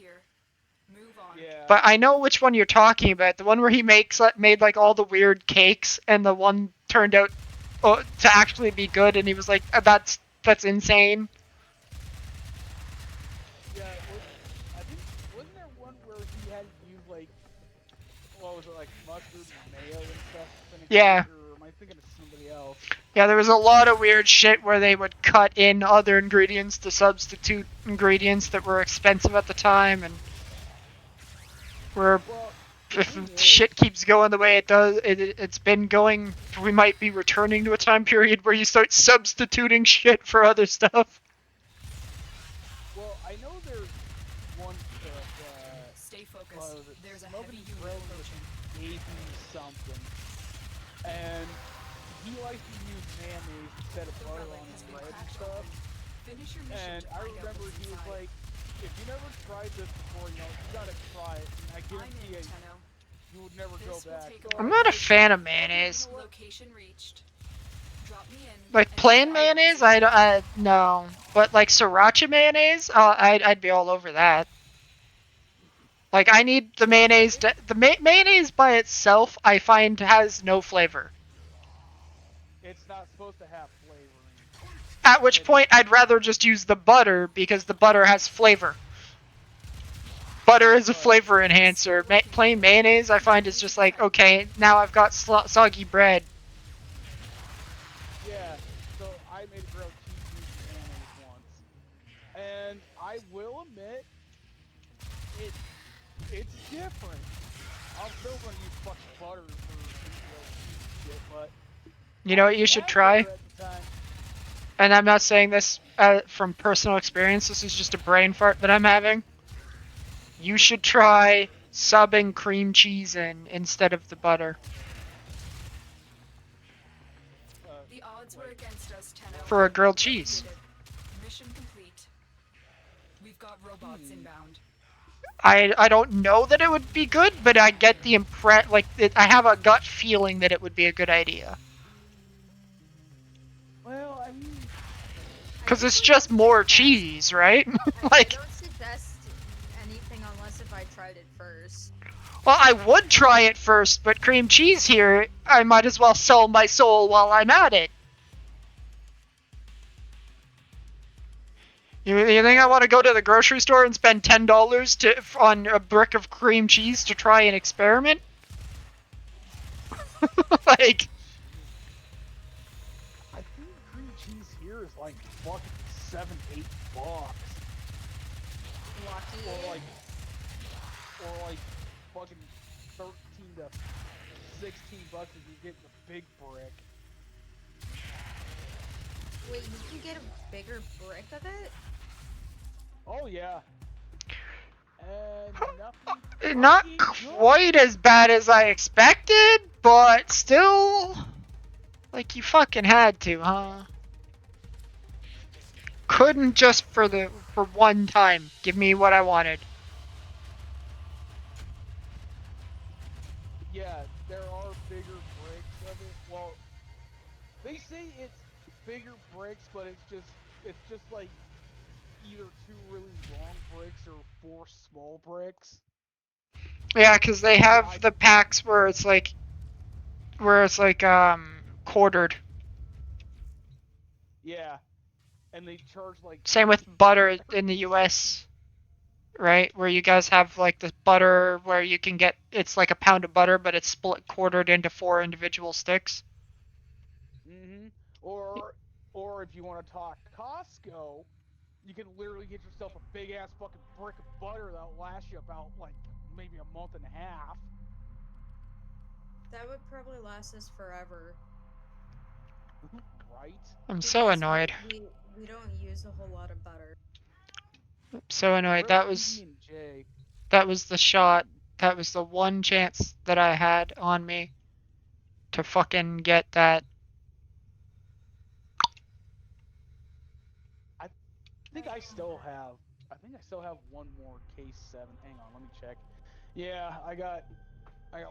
Yeah. But I know which one you're talking about. The one where he made like all the weird cakes, and the one turned out to actually be good, and he was like, "That's insane." Yeah. I think wasn't there one where he had like mustard and mayo and stuff. Yeah. Or am I thinking of somebody else? Yeah, there was a lot of weird shit where they would cut in other ingredients to substitute ingredients that were expensive at the time, and where Well, the if thing is, shit keeps going the way it does, it's been going, we might be returning to a time period where you start substituting shit for other stuff. well, I know there's one cook, Stay what focused. was it? There's a Smoking heavy unit Grill approaching. gave me something, and he likes to use mayonnaise instead of The butter relic on has his been bread and cracked stuff. open. Finish your mission And to I find out remember what's he was inside. like, if you never tried this before, you gotta try it. And I I'm guarantee in, you, Tenno. you would never go This will back. take So a I I'm while. not a was like, fan of okay, mayonnaise. you know what? Location reached. Drop me in. Like and plain find mayonnaise, position. no. But like sriracha mayonnaise, I'd be all over that. Like I need the mayonnaise. Mayonnaise by itself, I find has no flavor. It's not supposed to have flavoring. At which point, I'd rather just use the butter because the butter has flavor. Butter is a flavor enhancer. Plain mayonnaise, I find, is just like, okay, now I've got soggy bread. Yeah, so I made a grilled cheese using mayonnaise once. And I will admit, it's different. I'm still gonna use fucking butter for grilled cheese shit, but You know what you should try? butter at the time. And I'm not saying this from personal experience, this is just a brain fart that I'm having. You should try subbing cream cheese in instead of the butter. The odds were against us, Tenno. For a grilled cheese. Mission complete. We've got robots inbound. I don't know that it would be good, but I get the I have a gut feeling that it would be a good idea. Well, I mean, Because it's just more cheese, right? I Like, don't suggest anything unless if I tried it first. well, I would try it first, but cream cheese here, I might as well sell my soul while I'm at it. You think I want to go to the grocery store and spend $10 on a brick of cream cheese to try an experiment? Like, I think cream cheese here is like fucking $7-8. Lucky. Or like fucking 13 to 16 bucks if you get the big brick. Wait, you can get a bigger brick of it? Oh yeah. And nothing. not fucking good. quite as bad as I expected, but still, like you fucking had to, huh? Couldn't just for one time give me what I wanted. Yeah, there are bigger bricks of it. Well, they say it's bigger bricks, but it's just like either 2 really long bricks or 4 small bricks. Yeah, because they have the packs where it's like quartered. Yeah, and they charge like. Same with butter in the US, right? Where you guys have like the butter where you can get, it's like a pound of butter, but it's quartered into 4 individual sticks. Mm-hmm. Or if you want to talk Costco, you can literally get yourself a big ass fucking brick of butter that'll last you about like maybe a month and a half. That would probably last us forever. Right? I'm so because annoyed. We don't use a whole lot of butter. I'm so annoyed. That was the shot. That was the one chance that I had on me to fucking get that. I think I still have one more case 7. Hang on, let me check. Yeah, I got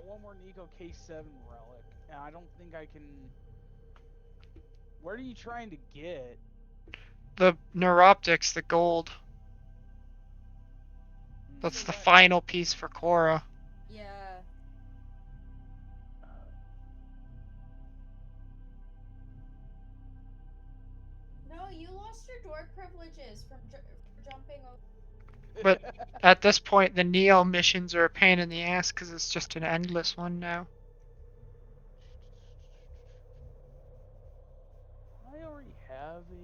one more Nico case 7 relic, and I don't think I can. Where are you trying to get? The Neuroptics, the gold. That's the final piece for Korra. Yeah. No, you lost your door privileges from jumping over. But at this point, the Neo missions are a pain in the ass because it's just an endless one now. I already have a.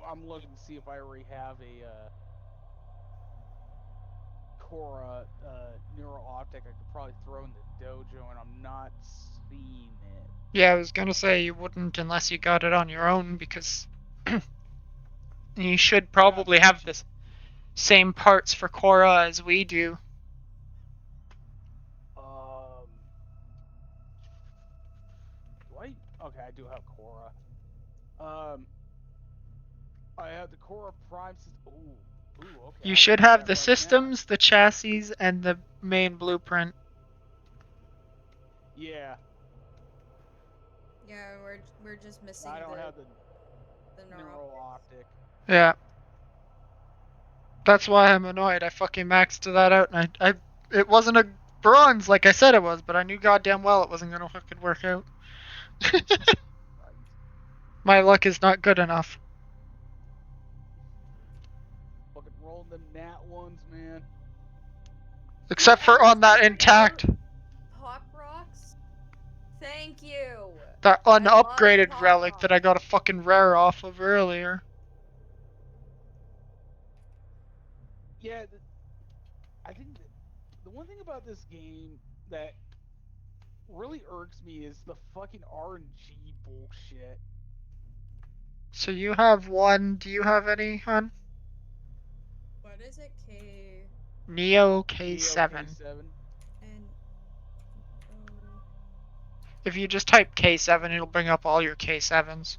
I'm looking to see if I already have a Korra neural optic I could probably throw in the dojo, and I'm not seeing it. Yeah, I was gonna say you wouldn't unless you got it on your own because you should probably have the same parts for Korra as we do. Do I? Okay, I do have Korra. I have the Korra Prime system. Ooh, okay. You I should can do have that the right systems, the chassis, and the main blueprint. now. Yeah, Yeah, we're just missing I don't have the neural optic. Yeah. That's why I'm annoyed. I fucking maxed that out, and it wasn't a bronze like I said it was, but I knew goddamn well it wasn't gonna fucking work out. Right. My luck is not good enough. Fucking rolling the nat ones, man. Except for on that intact, Pop rocks. Thank you. that I love unupgraded Pop relic Rock. that I got a fucking rare off of earlier. Yeah, I think the one thing about this game that really irks me is the fucking RNG bullshit. So you have one. Do you have any, hon? What is it? Neo Neo K7. K7. And If you just type K7, it'll bring up all your K7s.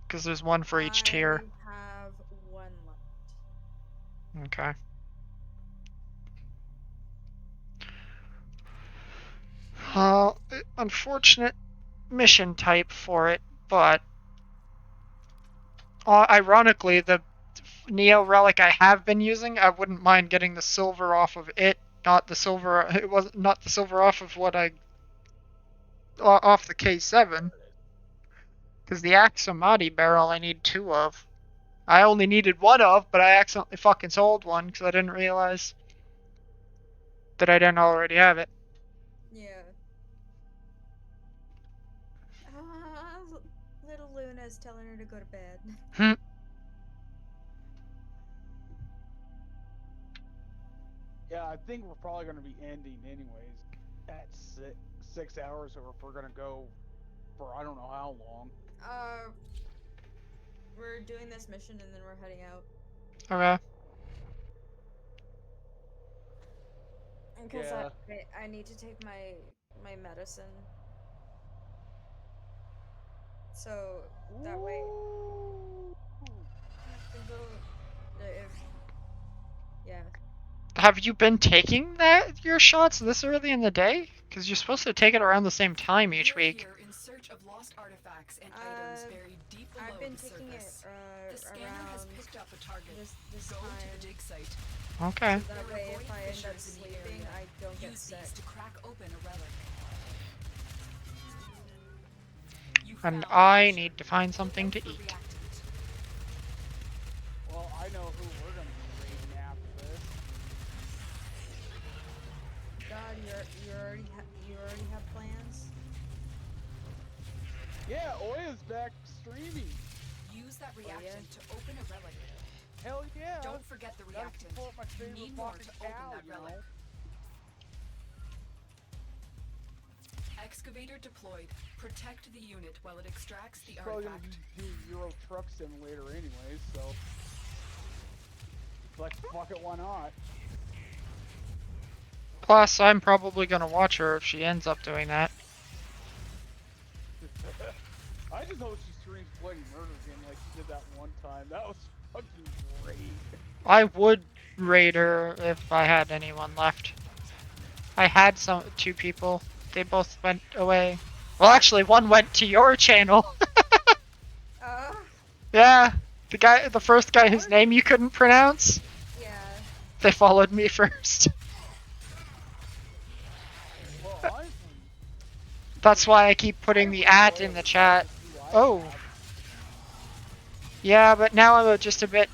Because there's one for each tier. I have one left. Okay. Unfortunate mission type for it, but ironically, the Neo relic I have been using, I wouldn't mind getting the silver off of it. Not the silver. It was not the silver off of what I off the K7. Because the Axamati barrel I need 2 of. I only needed 1 of, but I accidentally fucking sold one because I didn't realize that I didn't already have it. Yeah. Little Luna's telling her to go to bed. Yeah, I think we're probably going to be ending anyways at 6 hours, or if we're going to go for I don't know how long. We're doing this mission and then we're heading out. Okay. Because Yeah. I need to take my medicine. So that way. Yeah. Have you been taking your shots this early in the day? Because you're supposed to take it around the same time each We're week. here in search of lost artifacts and items buried deep below I've been the taking surface. it The scanner has around picked up a target. this Go time. to the dig site. Okay. So that There are way, if void I end up fissures in the sleeping, area. I don't get Use sick. these to crack open a relic. You And found the I fissure. need to find something Look to for eat. reactant. Well, I know who we're going to be raiding after this. God, you already have plans. Yeah, Oya's back streaming. Use that reactant to open a relic. Hell yeah. Don't forget the Gotta reactant. support my You favorite need more fucking to open cow, that you relic. know? Excavator deployed. Protect the unit while it extracts the She's probably going artifact. to do Euro Truck Simulator anyways, so. Like, fuck it, why not? Plus, I'm probably gonna watch her if she ends up doing that. I just hope she streams Bloody Murder again like she did that one time. That was fucking great. I would raid her if I had anyone left. I had 2 people. They both went away. Well, actually, one went to your channel. Yeah, the first guy whose name you couldn't pronounce. Yeah. They followed me first. Well, honestly, That's why I keep putting the @ in the chat. Oh. Yeah, but now I'm just a bit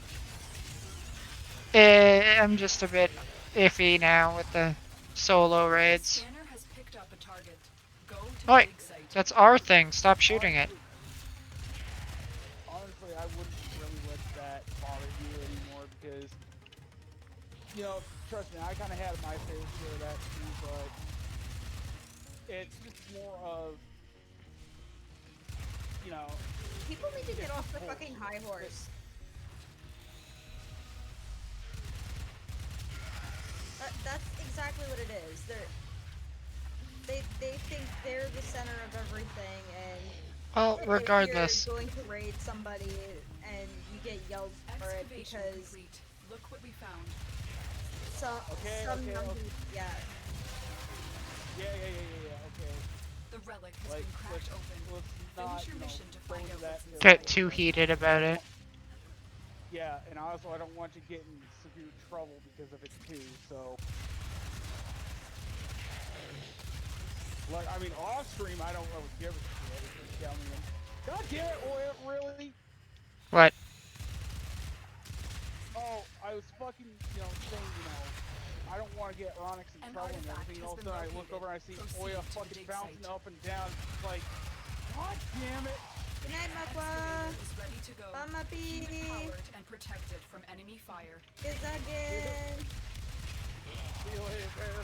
I'm just a bit iffy now with the solo raids. Scanner has picked up a target. Go to Oi, the dig site. that's our thing. Stop shooting it. Honestly, I wouldn't really let that bother you anymore because, you know, trust me, I kind of had my fair share of that too, but it's just more of, you know, People need to get off the fucking high horse. That's exactly what it is. They think they're the center of everything, and Well, regardless. if you're going to raid somebody and you get yelled for it Excavation because complete. Look what we found. some Okay, some okay, numbers, okay. yeah. Okay. The relic has Like, been cracked let's open. not, Finish your you know, mission to go find into out that what's area. inside. Get too heated about it. Yeah, and also I don't want you to get in severe trouble because of it too, so. Like, I mean, off stream, I don't really give a shit if you tell me. God damn it, Oya, really? What? Oh, I was fucking, you know, saying, you know, I don't want to get Ronix in An trouble and artifact everything. has All of a been sudden I look located. over and I see Proceed Oya to the fucking dig bouncing site. up and down. It's like, God damn it! Good night, Makwa. Excavator is ready to go. Mama Keep it P. powered and protected from enemy fire. Is again. See you later, bear.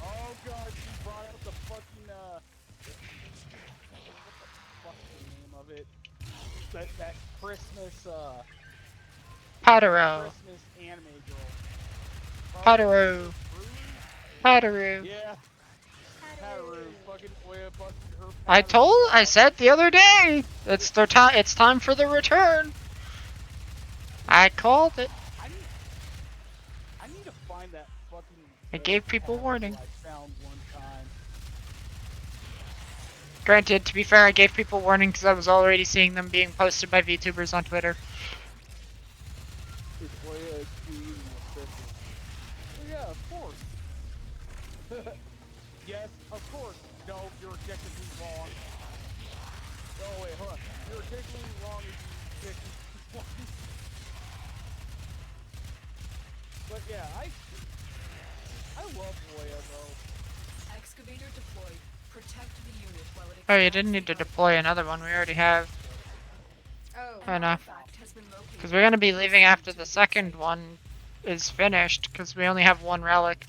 Oh god, she brought up the fucking, what the fuck's the name of it? That Christmas, Potero. Christmas anime girl. Potero. Potero. Yeah, Haru, fucking Oya busted her I pattern. said the other day, it's their time. It's time for the return. I called it. I need to find that fucking. I old gave people pattern warning. I found one time. Granted, to be fair, I gave people warning because I was already seeing them being posted by VTubers on Twitter. Is Oya exceeding the system? Well, yeah, of course. Yes, of course. No, you're objectively wrong. Oh wait, hold on. You're objectively wrong if you pick one. But yeah, I love Oya though. Excavator deployed. Protect the unit while it Oh, you extracts didn't need the to deploy another one. We already have Oh. enough. artifact has been located. Because we're going to be leaving Proceed after to the dig second site. one is finished. Because we only have one relic.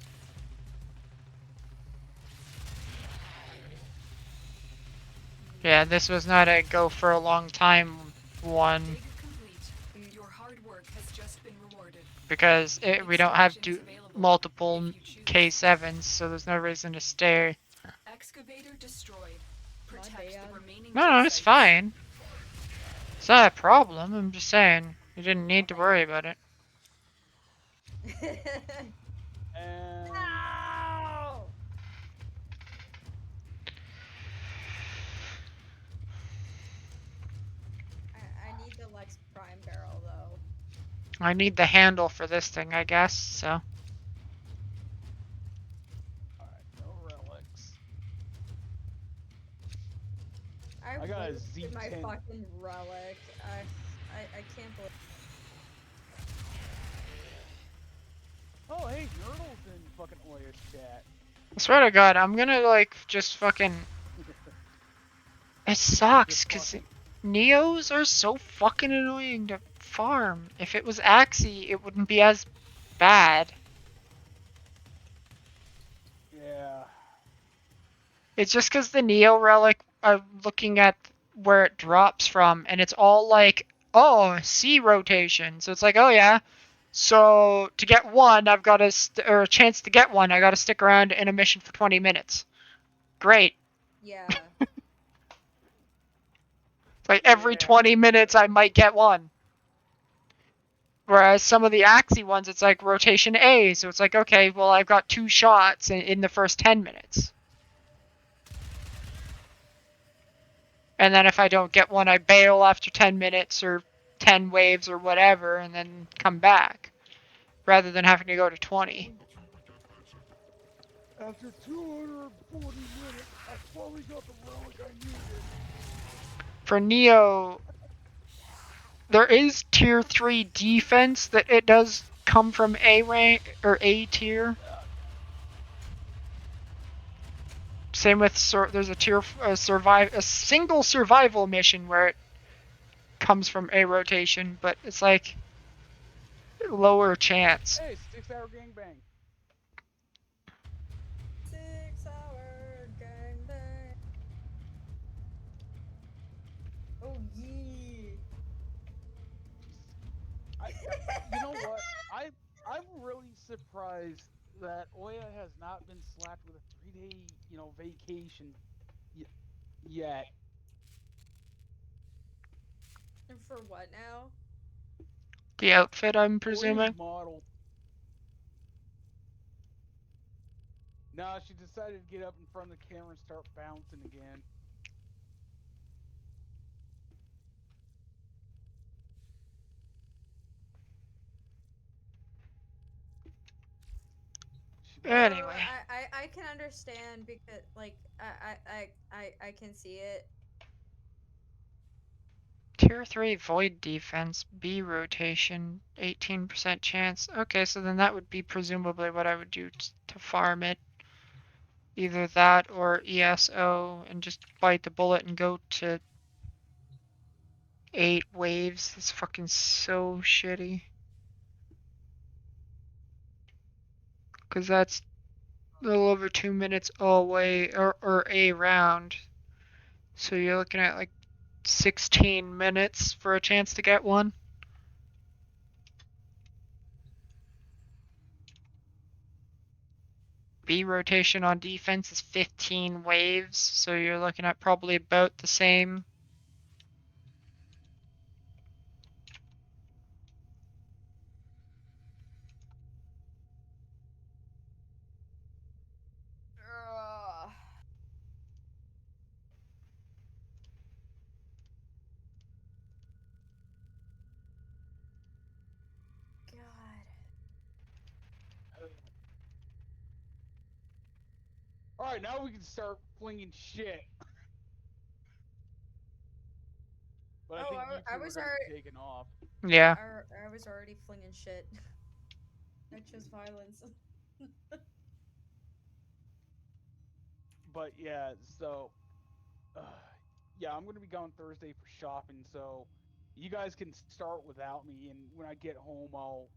Yeah, this was not a go for a long time one. Dig complete. Your hard work has just been rewarded. Because we don't have Extractions available multiple if you choose. K7s, so there's no reason to stay. Excavator destroyed. Protect bad. the remaining No, dig it's sites. fine. It's not a problem. I'm just saying. You didn't need to worry about it. And No! I need the Lex Prime barrel though. I need the handle for this thing, I guess, so. alright, no relics. I got a wasted my Z10. fucking relic. I can't believe. Oh hey, Nerdle's in fucking Oya's chat. I swear to God, I'm gonna, like, just fucking. It sucks, Just because fucking- Neos are so fucking annoying to farm. If it was Axie, it wouldn't be as bad. Yeah. It's just because the Neo relic, I'm looking at where it drops from, and it's all like, oh, C rotation. So it's like, oh yeah. So to get one, I've got to, or a chance to get one, I got to stick around in a mission for 20 minutes. Great. Yeah. It's like every Yeah. 20 minutes I might get one. Whereas some of the Axie ones, it's like rotation A. So it's like, okay, well, I've got 2 shots in the first 10 minutes. And then if I don't get one, I bail after 10 minutes or 10 waves or whatever, and then come back. Rather than having to go to 20. After 240 minutes, I finally got the relic I needed. For Neo, there is tier 3 defense that it does come from A rank or A tier. Same with there's a single survival mission where it comes from A rotation, but it's like lower chance. Hey, 6-hour gangbang. 6-hour gangbang. Oh yeah. You know what? I'm really surprised that Oya has not been slapped with a 3-day, vacation yet. And for what now? The outfit, I'm Oya's presuming. model. No, she decided to get up in front of the camera and start bouncing again. Anyway. I can understand because like I can see it. Tier 3 void defense, B rotation, 18% chance. Okay, so then that would be presumably what I would do to farm it. Either that or ESO and just bite the bullet and go to 8 waves. That's fucking so shitty. Because that's a little over 2 minutes all way, or a round. So you're looking at like 16 minutes for a chance to get one. B rotation on defense is 15 waves, so you're looking at probably about the same. Ugh. God. All right, now we can start flinging shit. But I Oh, think you I two was are going to already- be taken off. Yeah. I was already flinging shit. I chose violence. But yeah, so yeah, I'm going to be gone Thursday for shopping, so you guys can start without me, and when I get home, I'll